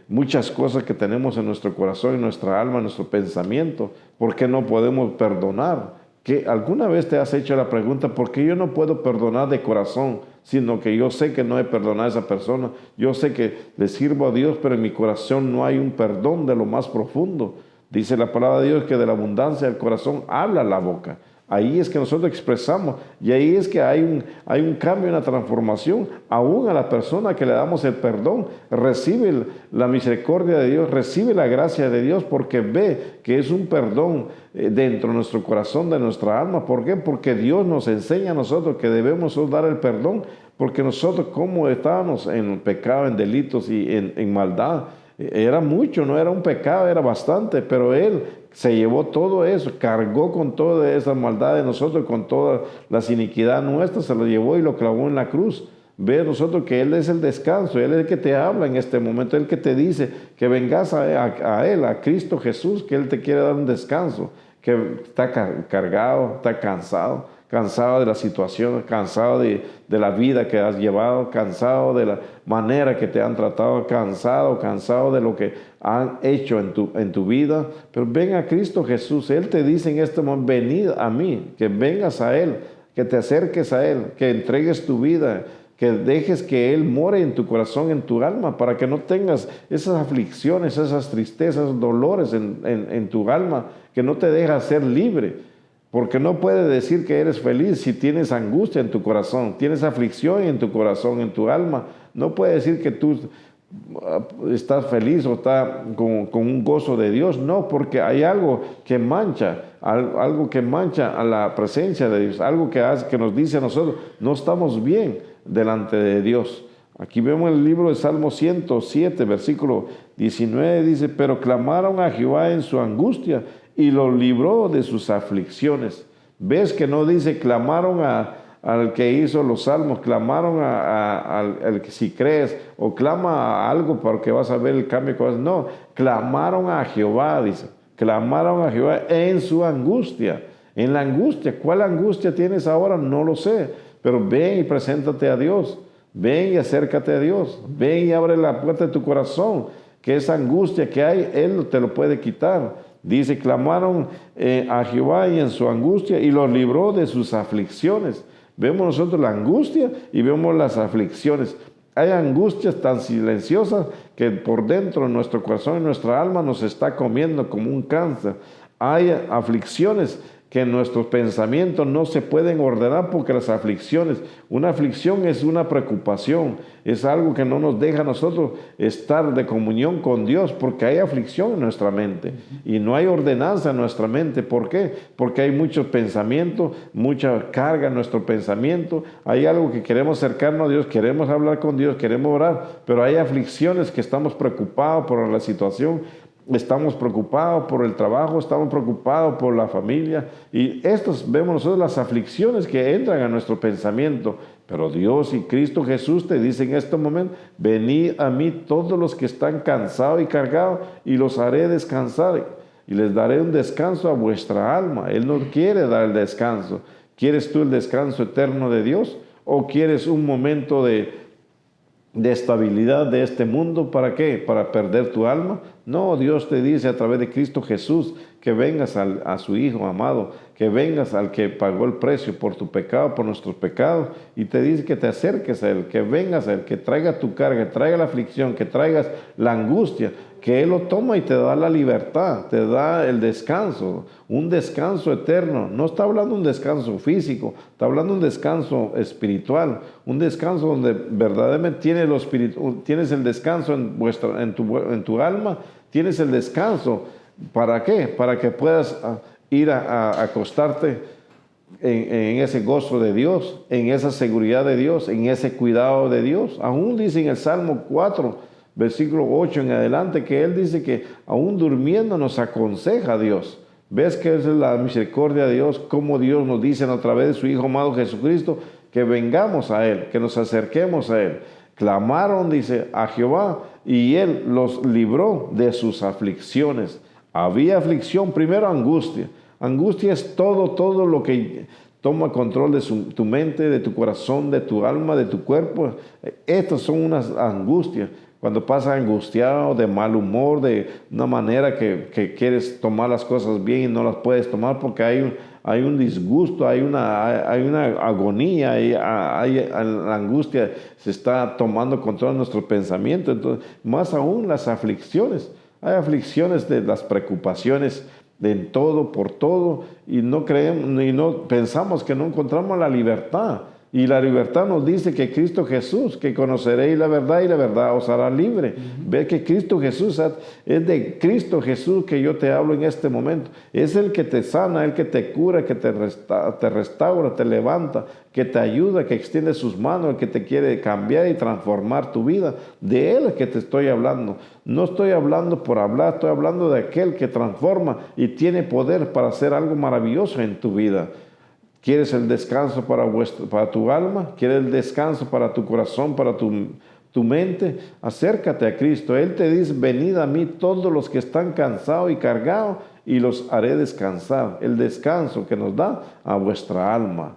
muchas cosas que tenemos en nuestro corazón, en nuestra alma, en nuestro pensamiento? ¿Por qué no podemos perdonar? ¿Que alguna vez te has hecho la pregunta, ¿por qué yo no puedo perdonar de corazón? Sino que yo sé que no he perdonado a esa persona. Yo sé que le sirvo a Dios, pero en mi corazón no hay un perdón de lo más profundo. Dice la palabra de Dios que de la abundancia del corazón habla la boca. Ahí es que nosotros expresamos y ahí es que hay un cambio, una transformación. Aún a la persona que le damos el perdón, recibe la misericordia de Dios, recibe la gracia de Dios porque ve que es un perdón dentro de nuestro corazón, de nuestra alma. ¿Por qué? Porque Dios nos enseña a nosotros que debemos dar el perdón, porque nosotros como estábamos en pecado, en delitos y en maldad, era mucho, no era un pecado, era bastante, pero Él se llevó todo eso, cargó con toda esa maldad de nosotros, con todas las iniquidades nuestras, se lo llevó y lo clavó en la cruz. Ve nosotros que Él es el descanso, Él es el que te habla en este momento, Él que te dice que vengas a Él, a Cristo Jesús, que Él te quiere dar un descanso, que está cargado, está cansado de la situación, cansado de la vida que has llevado, cansado de la manera que te han tratado, cansado de lo que han hecho en tu vida. Pero ven a Cristo Jesús. Él te dice en este momento, venid a mí, que vengas a Él, que te acerques a Él, que entregues tu vida, que dejes que Él more en tu corazón, en tu alma, para que no tengas esas aflicciones, esas tristezas, dolores en tu alma, que no te deja ser libre. Porque no puedes decir que eres feliz si tienes angustia en tu corazón, tienes aflicción en tu corazón, en tu alma. No puedes decir que tú estás feliz o estás con un gozo de Dios. No, porque hay algo que mancha a la presencia de Dios, algo que nos dice a nosotros, no estamos bien delante de Dios. Aquí vemos el libro de Salmo 107, versículo 19, dice, pero clamaron a Jehová en su angustia y los libró de sus aflicciones. ¿Ves que no dice clamaron al que hizo los salmos, clamaron al que si crees, o clama a algo porque vas a ver el cambio que vas a hacer? No, clamaron a Jehová, dice, clamaron a Jehová en su angustia. En la angustia, ¿cuál angustia tienes ahora? No lo sé, pero ven y preséntate a Dios, ven y acércate a Dios, ven y abre la puerta de tu corazón, que esa angustia que hay, Él te lo puede quitar. Dice, clamaron a Jehová y en su angustia y los libró de sus aflicciones. Vemos nosotros la angustia y vemos las aflicciones. Hay angustias tan silenciosas que por dentro de nuestro corazón y nuestra alma nos está comiendo como un cáncer. Hay aflicciones que en nuestros pensamientos no se pueden ordenar porque las aflicciones, una aflicción es una preocupación, es algo que no nos deja a nosotros estar de comunión con Dios porque hay aflicción en nuestra mente y no hay ordenanza en nuestra mente. ¿Por qué? Porque hay muchos pensamientos, mucha carga en nuestro pensamiento, hay algo que queremos acercarnos a Dios, queremos hablar con Dios, queremos orar, pero hay aflicciones que estamos preocupados por la situación. Estamos preocupados por el trabajo, estamos preocupados por la familia y estos vemos nosotros las aflicciones que entran a nuestro pensamiento. Pero Dios y Cristo Jesús te dicen en este momento, venid a mí todos los que están cansados y cargados y los haré descansar y les daré un descanso a vuestra alma. Él no quiere dar el descanso. ¿Quieres tú el descanso eterno de Dios o quieres un momento de estabilidad de este mundo? ¿Para qué? ¿Para perder tu alma? No, Dios te dice a través de Cristo Jesús que vengas a su Hijo amado, que vengas al que pagó el precio por tu pecado, por nuestros pecados, y te dice que te acerques a Él, que vengas a Él, que traiga tu carga, que traiga la aflicción, que traigas la angustia, que Él lo toma y te da la libertad, te da el descanso, un descanso eterno. No está hablando de un descanso físico, está hablando de un descanso espiritual, un descanso donde verdaderamente tienes el descanso en tu alma, tienes el descanso. ¿Para qué? Para que puedas ir a acostarte en ese gozo de Dios, en esa seguridad de Dios, en ese cuidado de Dios. Aún dice en el Salmo 4, versículo 8 en adelante, que Él dice que aún durmiendo nos aconseja a Dios. ¿Ves que esa es la misericordia de Dios? Cómo Dios nos dice a través de su Hijo amado Jesucristo que vengamos a Él, que nos acerquemos a Él. Clamaron, dice, a Jehová y Él los libró de sus aflicciones. Había aflicción, primero angustia. Angustia es todo lo que toma control de tu mente, de tu corazón, de tu alma, de tu cuerpo. Estas son unas angustias. Cuando pasas angustiado, de mal humor, de una manera que quieres tomar las cosas bien y no las puedes tomar porque hay un disgusto, hay una agonía, la angustia se está tomando control de nuestro pensamiento. Entonces, más aún las aflicciones. Hay aflicciones de las preocupaciones de en todo, por todo, y no creemos y no pensamos que no encontramos la libertad. Y la libertad nos dice que Cristo Jesús, que conoceréis la verdad y la verdad os hará libre. Ve que Cristo Jesús, es de Cristo Jesús que yo te hablo en este momento. Es el que te sana, el que te cura, que te restaura, te levanta, que te ayuda, que extiende sus manos, el que te quiere cambiar y transformar tu vida. De Él es que te estoy hablando. No estoy hablando por hablar, estoy hablando de aquel que transforma y tiene poder para hacer algo maravilloso en tu vida. ¿Quieres el descanso para tu alma? ¿Quieres el descanso para tu corazón, para tu mente? Acércate a Cristo. Él te dice, venid a mí todos los que están cansados y cargados y los haré descansar. El descanso que nos da a vuestra alma.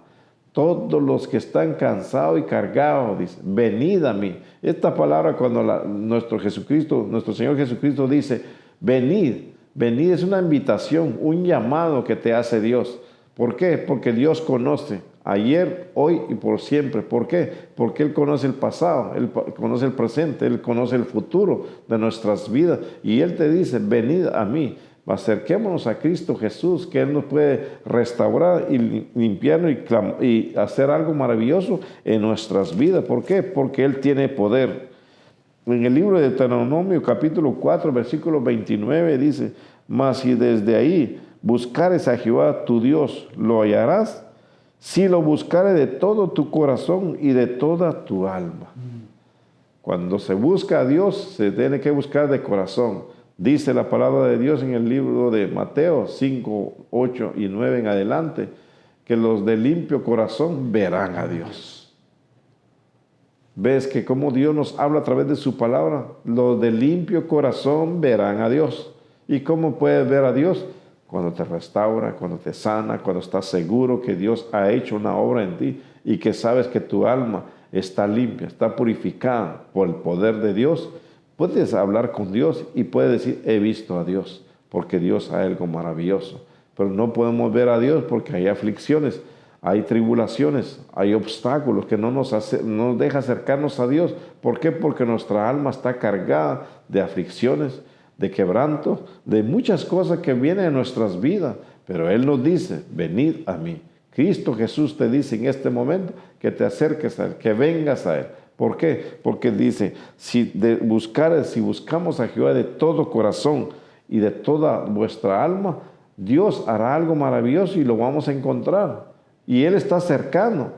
Todos los que están cansados y cargados, dice, venid a mí. Esta palabra cuando nuestro Señor Jesucristo dice, venid es una invitación, un llamado que te hace Dios. ¿Por qué? Porque Dios conoce ayer, hoy y por siempre. ¿Por qué? Porque Él conoce el pasado, Él conoce el presente, Él conoce el futuro de nuestras vidas. Y Él te dice, venid a mí, acerquémonos a Cristo Jesús, que Él nos puede restaurar y limpiarnos y hacer algo maravilloso en nuestras vidas. ¿Por qué? Porque Él tiene poder. En el libro de Deuteronomio, capítulo 4, versículo 29, dice, mas si desde ahí buscares a Jehová tu Dios, lo hallarás, si lo buscares de todo tu corazón y de toda tu alma. Cuando se busca a Dios, se tiene que buscar de corazón. Dice la palabra de Dios en el libro de Mateo 5, 8 y 9 en adelante, que los de limpio corazón verán a Dios. ¿Ves que cómo Dios nos habla a través de su palabra? Los de limpio corazón verán a Dios. ¿Y cómo puedes ver a Dios? Cuando te restaura, cuando te sana, cuando estás seguro que Dios ha hecho una obra en ti y que sabes que tu alma está limpia, está purificada por el poder de Dios, puedes hablar con Dios y puedes decir, he visto a Dios, porque Dios ha algo maravilloso. Pero no podemos ver a Dios porque hay aflicciones, hay tribulaciones, hay obstáculos que no nos deja acercarnos a Dios. ¿Por qué? Porque nuestra alma está cargada de aflicciones, de quebranto, de muchas cosas que vienen en nuestras vidas. Pero Él nos dice, venid a mí. Cristo Jesús te dice en este momento que te acerques a Él, que vengas a Él. ¿Por qué? Porque dice, si buscamos a Jehová de todo corazón y de toda vuestra alma, Dios hará algo maravilloso y lo vamos a encontrar. Y Él está cercano.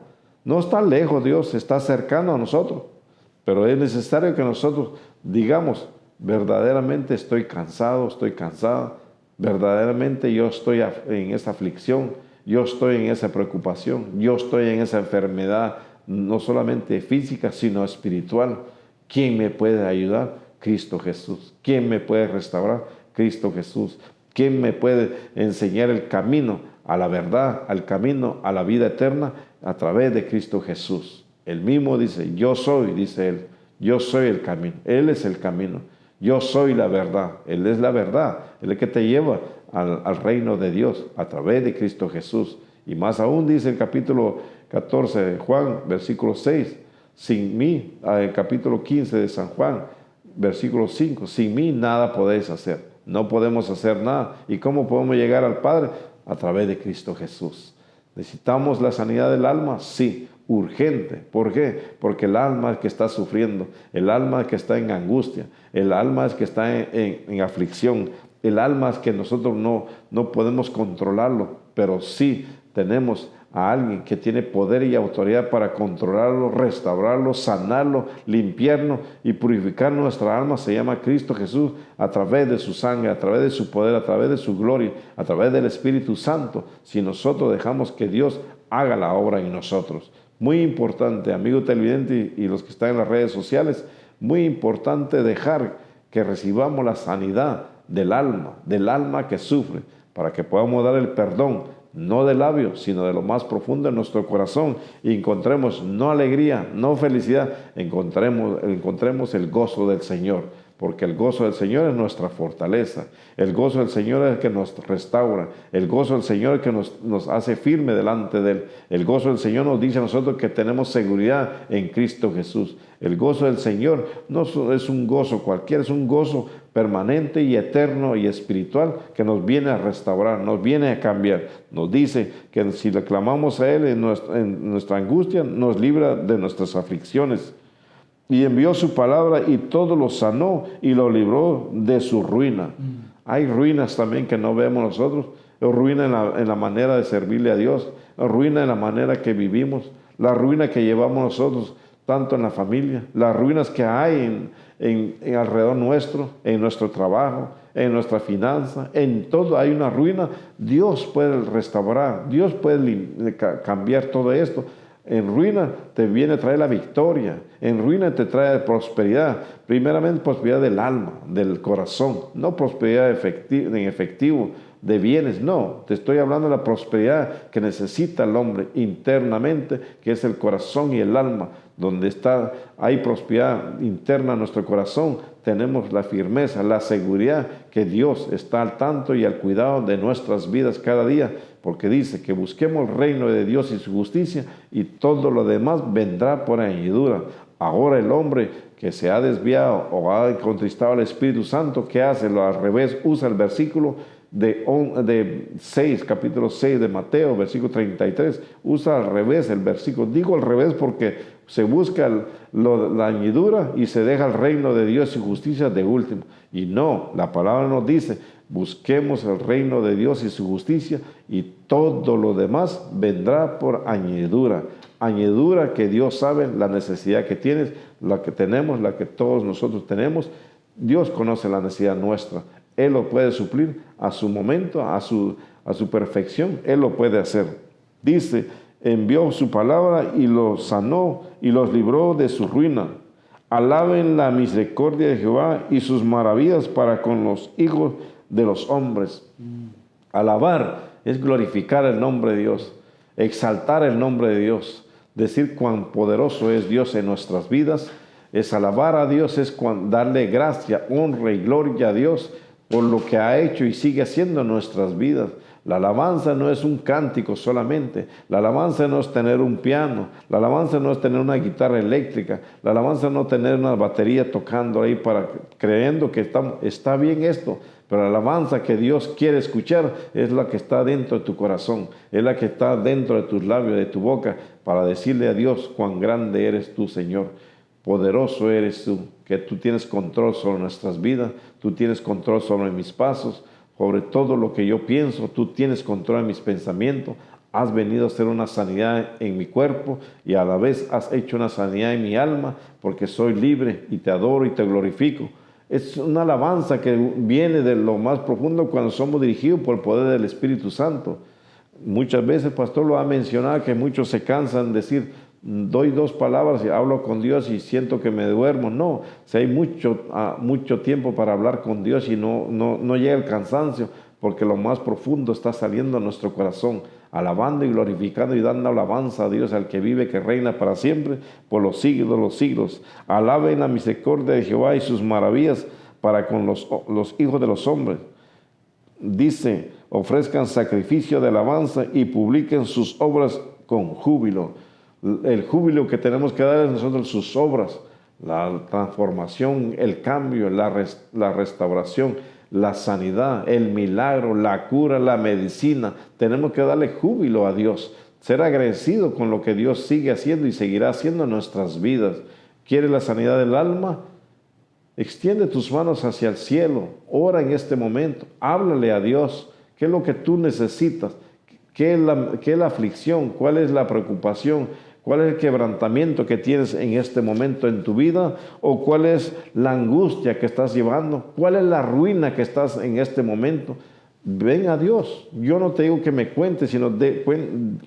No está lejos Dios, está cercano a nosotros. Pero es necesario que nosotros digamos, verdaderamente estoy cansado, estoy cansada. Verdaderamente yo estoy en esa aflicción, yo estoy en esa preocupación, yo estoy en esa enfermedad, no solamente física, sino espiritual. ¿Quién me puede ayudar? Cristo Jesús. ¿Quién me puede restaurar? Cristo Jesús. ¿Quién me puede enseñar el camino a la verdad, al camino a la vida eterna? A través de Cristo Jesús. Él mismo dice, yo soy, dice Él, yo soy el camino. Él es el camino. Yo soy la verdad. Él es la verdad. Él es el que te lleva al reino de Dios a través de Cristo Jesús. Y más aún dice el capítulo 14 de Juan, versículo 6, sin mí, el capítulo 15 de San Juan, versículo 5, sin mí nada podéis hacer. No podemos hacer nada. ¿Y cómo podemos llegar al Padre? A través de Cristo Jesús. ¿Necesitamos la sanidad del alma? Sí, urgente. ¿Por qué? Porque el alma es que está sufriendo, el alma es que está en angustia, el alma es que está en aflicción, el alma es que nosotros no podemos controlarlo, pero sí tenemos a alguien que tiene poder y autoridad para controlarlo, restaurarlo, sanarlo, limpiarlo y purificar nuestra alma, se llama Cristo Jesús, a través de su sangre, a través de su poder, a través de su gloria, a través del Espíritu Santo, si nosotros dejamos que Dios haga la obra en nosotros. Muy importante, amigo televidente y los que están en las redes sociales, muy importante dejar que recibamos la sanidad del alma que sufre, para que podamos dar el perdón, no de labios, sino de lo más profundo de nuestro corazón, y encontremos no alegría, no felicidad, encontremos el gozo del Señor, porque el gozo del Señor es nuestra fortaleza, el gozo del Señor es el que nos restaura, el gozo del Señor es el que nos hace firme delante de Él, el gozo del Señor nos dice a nosotros que tenemos seguridad en Cristo Jesús. El gozo del Señor no es un gozo cualquiera, es un gozo permanente y eterno y espiritual que nos viene a restaurar, nos viene a cambiar. Nos dice que si le clamamos a Él en nuestra angustia, nos libra de nuestras aflicciones. Y envió su palabra y todo lo sanó y lo libró de su ruina. Hay ruinas también que no vemos nosotros, ruina en la manera de servirle a Dios, ruina en la manera que vivimos, la ruina que llevamos nosotros, tanto en la familia, las ruinas que hay en alrededor nuestro, en nuestro trabajo, en nuestra finanza, en todo hay una ruina. Dios puede restaurar, Dios puede cambiar todo esto. En ruina te viene a traer la victoria, en ruina te trae prosperidad, primeramente prosperidad del alma, del corazón, no prosperidad en efectivo, de bienes, no, te estoy hablando de la prosperidad que necesita el hombre internamente, que es el corazón y el alma, donde hay prosperidad interna en nuestro corazón, tenemos la firmeza, la seguridad que Dios está al tanto y al cuidado de nuestras vidas cada día, porque dice que busquemos el reino de Dios y su justicia y todo lo demás vendrá por añadidura. Ahora el hombre que se ha desviado o ha contristado al Espíritu Santo, ¿qué hace? Lo al revés, usa el versículo de 6, capítulo 6 de Mateo, versículo 33, usa al revés el versículo. Digo al revés porque se busca la añadidura y se deja el reino de Dios y justicia de último. Y no, la palabra nos dice, busquemos el reino de Dios y su justicia y todo lo demás vendrá por añadidura. Añadidura que Dios sabe la necesidad que tienes, la que tenemos, la que todos nosotros tenemos. Dios conoce la necesidad nuestra. Él lo puede suplir a su momento, a su perfección. Él lo puede hacer. Dice, envió su palabra y los sanó y los libró de su ruina. Alaben la misericordia de Jehová y sus maravillas para con los hijos de los hombres. Alabar es glorificar el nombre de Dios, exaltar el nombre de Dios, decir cuán poderoso es Dios en nuestras vidas. Es alabar a Dios, es darle gracia, honra y gloria a Dios por lo que ha hecho y sigue haciendo en nuestras vidas. La alabanza no es un cántico solamente, la alabanza no es tener un piano, la alabanza no es tener una guitarra eléctrica, la alabanza no es tener una batería tocando ahí creyendo que está bien esto, pero la alabanza que Dios quiere escuchar es la que está dentro de tu corazón, es la que está dentro de tus labios, de tu boca, para decirle a Dios cuán grande eres tú, Señor. Poderoso eres tú, que tú tienes control sobre nuestras vidas, tú tienes control sobre mis pasos, sobre todo lo que yo pienso, tú tienes control de mis pensamientos, has venido a hacer una sanidad en mi cuerpo y a la vez has hecho una sanidad en mi alma, porque soy libre y te adoro y te glorifico. Es una alabanza que viene de lo más profundo cuando somos dirigidos por el poder del Espíritu Santo. Muchas veces el pastor lo ha mencionado, que muchos se cansan de decir, doy 2 palabras y hablo con Dios y siento que me duermo. No, si hay mucho tiempo para hablar con Dios y no llega el cansancio, porque lo más profundo está saliendo a nuestro corazón, alabando y glorificando y dando alabanza a Dios, al que vive, que reina para siempre, por los siglos de los siglos. Alaben la misericordia de Jehová y sus maravillas para con los hijos de los hombres. Dice, ofrezcan sacrificio de alabanza y publiquen sus obras con júbilo. El júbilo que tenemos que dar es nosotros sus obras, la transformación, el cambio, la restauración, la sanidad, el milagro, la cura, la medicina. Tenemos que darle júbilo a Dios, ser agradecido con lo que Dios sigue haciendo y seguirá haciendo en nuestras vidas. ¿Quieres la sanidad del alma? Extiende tus manos hacia el cielo, ora en este momento, háblale a Dios. ¿Qué es lo que tú necesitas? ¿Qué es la aflicción? ¿Cuál es la preocupación? ¿Cuál es el quebrantamiento que tienes en este momento en tu vida? ¿O cuál es la angustia que estás llevando? ¿Cuál es la ruina que estás en este momento? Ven a Dios. Yo no te digo que me cuentes, sino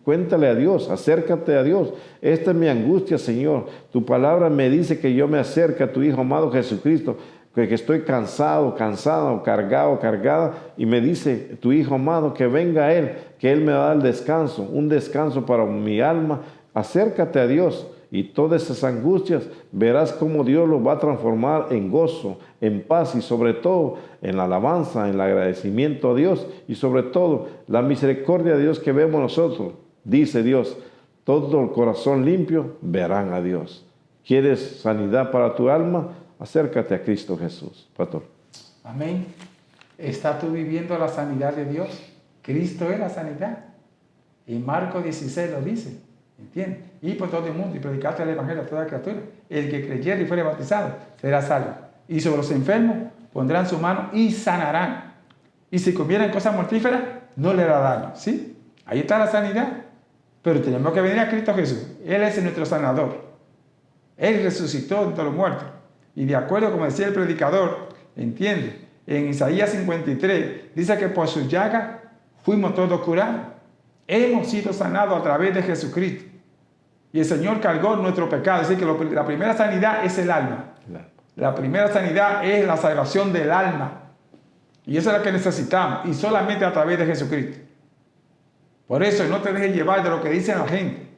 cuéntale a Dios, acércate a Dios. Esta es mi angustia, Señor. Tu palabra me dice que yo me acerque a tu Hijo amado Jesucristo, que estoy cansado, cargado, cargada, y me dice tu Hijo amado que venga a Él, que Él me va a dar el descanso, un descanso para mi alma. Acércate a Dios y todas esas angustias verás cómo Dios los va a transformar en gozo, en paz y sobre todo en la alabanza, en el agradecimiento a Dios y sobre todo la misericordia de Dios que vemos nosotros. Dice Dios, todo el corazón limpio verán a Dios. ¿Quieres sanidad para tu alma? Acércate a Cristo Jesús. Pastor. Amén. ¿Estás tú viviendo la sanidad de Dios? Cristo es la sanidad. Y Marcos 16 lo dice. ¿Entiendes? Y por todo el mundo y predicaste el evangelio a toda criatura. El que creyere y fuere bautizado será salvo. Y sobre los enfermos pondrán su mano y sanarán. Y si comieran cosas mortíferas, no le hará daño. ¿Sí? Ahí está la sanidad. Pero tenemos que venir a Cristo Jesús. Él es nuestro sanador. Él resucitó entre los muertos. Y de acuerdo, como decía el predicador, ¿entiende? En Isaías 53 dice que por sus llagas fuimos todos curados. Hemos sido sanados a través de Jesucristo. Y el Señor cargó nuestro pecado. Así que la primera sanidad es el alma. La primera sanidad es la salvación del alma. Y eso es lo que necesitamos. Y solamente a través de Jesucristo. Por eso no te dejes llevar de lo que dice la gente.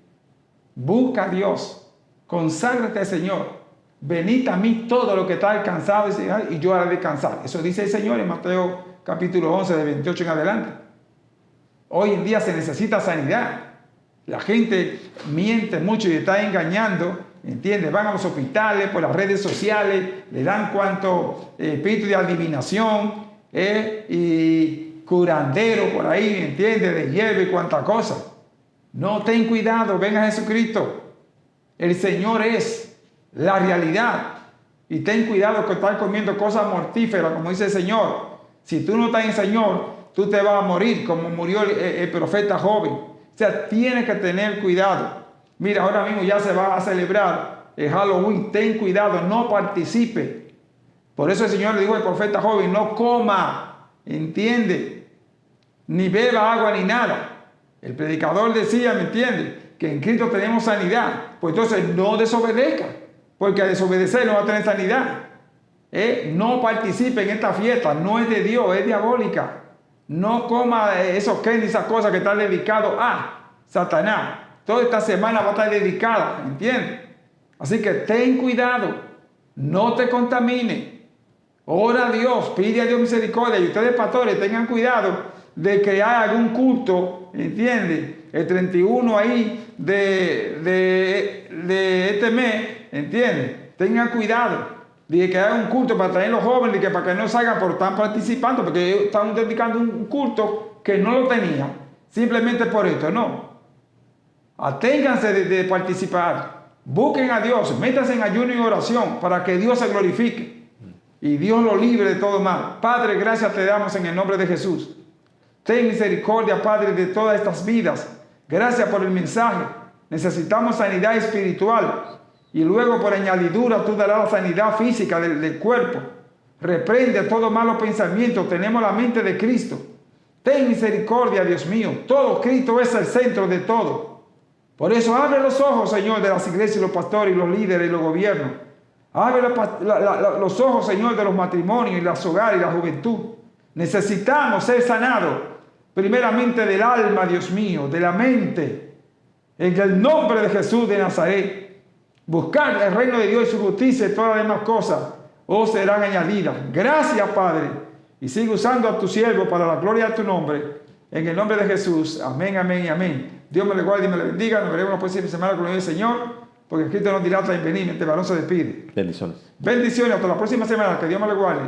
Busca a Dios. Conságrate al Señor. Venid a mí todo lo que está cansado y yo haré descansar. Eso dice el Señor en Mateo capítulo 11 de 28 en adelante. Hoy en día se necesita sanidad. La gente miente mucho y está engañando, ¿entiendes? Van a los hospitales, por las redes sociales, le dan cuanto espíritu de adivinación y curandero por ahí, ¿entiendes? De hierba y cuanta cosa. No, ten cuidado, ven a Jesucristo. El Señor es la realidad. Y ten cuidado con estar comiendo cosas mortíferas, como dice el Señor. Si tú no estás en el Señor, tú te vas a morir como murió el profeta joven. O sea, tienes que tener cuidado. Mira, ahora mismo ya se va a celebrar el Halloween. Ten cuidado, no participe. Por eso el Señor le dijo al profeta joven, no coma, ¿entiende? Ni beba agua ni nada. El predicador decía, ¿me entiende? Que en Cristo tenemos sanidad. Pues entonces no desobedezca, porque al desobedecer no va a tener sanidad. No participe en esta fiesta, no es de Dios, es diabólica. No coma esos que ni esas cosas que están dedicados a Satanás. Toda esta semana va a estar dedicada, ¿entiendes? Así que ten cuidado, no te contamine. Ora a Dios, pide a Dios misericordia. Y ustedes, pastores, tengan cuidado de crear algún culto, ¿entiendes? El 31 ahí de este mes, ¿entiendes? Tengan cuidado. Dije que haga un culto para traer a los jóvenes y que para que no salgan por estar participando, porque ellos están dedicando un culto que no lo tenían, simplemente por esto, no. Aténganse de participar, busquen a Dios, métanse en ayuno y oración para que Dios se glorifique y Dios lo libre de todo mal. Padre, gracias te damos en el nombre de Jesús. Ten misericordia, Padre, de todas estas vidas. Gracias por el mensaje. Necesitamos sanidad espiritual. Y luego por añadidura tú darás la sanidad física del cuerpo. Reprende todo malo pensamiento. Tenemos la mente de Cristo. Ten misericordia, Dios mío. Todo Cristo es el centro de todo. Por eso abre los ojos, Señor, de las iglesias, los pastores y los líderes y los gobiernos. Abre los ojos, Señor, de los matrimonios y los hogares y la juventud. Necesitamos ser sanados. Primeramente del alma, Dios mío, de la mente. En el nombre de Jesús de Nazaret. Buscar el reino de Dios y su justicia y todas las demás cosas os serán añadidas. Gracias, Padre. Y sigue usando a tu siervo para la gloria de tu nombre. En el nombre de Jesús. Amén, amén y amén. Dios me le guarde y me le bendiga. Nos veremos la próxima semana con el Señor. Porque Cristo nos dirá hasta venir. Este varón se despide. Bendiciones. Bendiciones. Hasta la próxima semana. Que Dios me le guarde.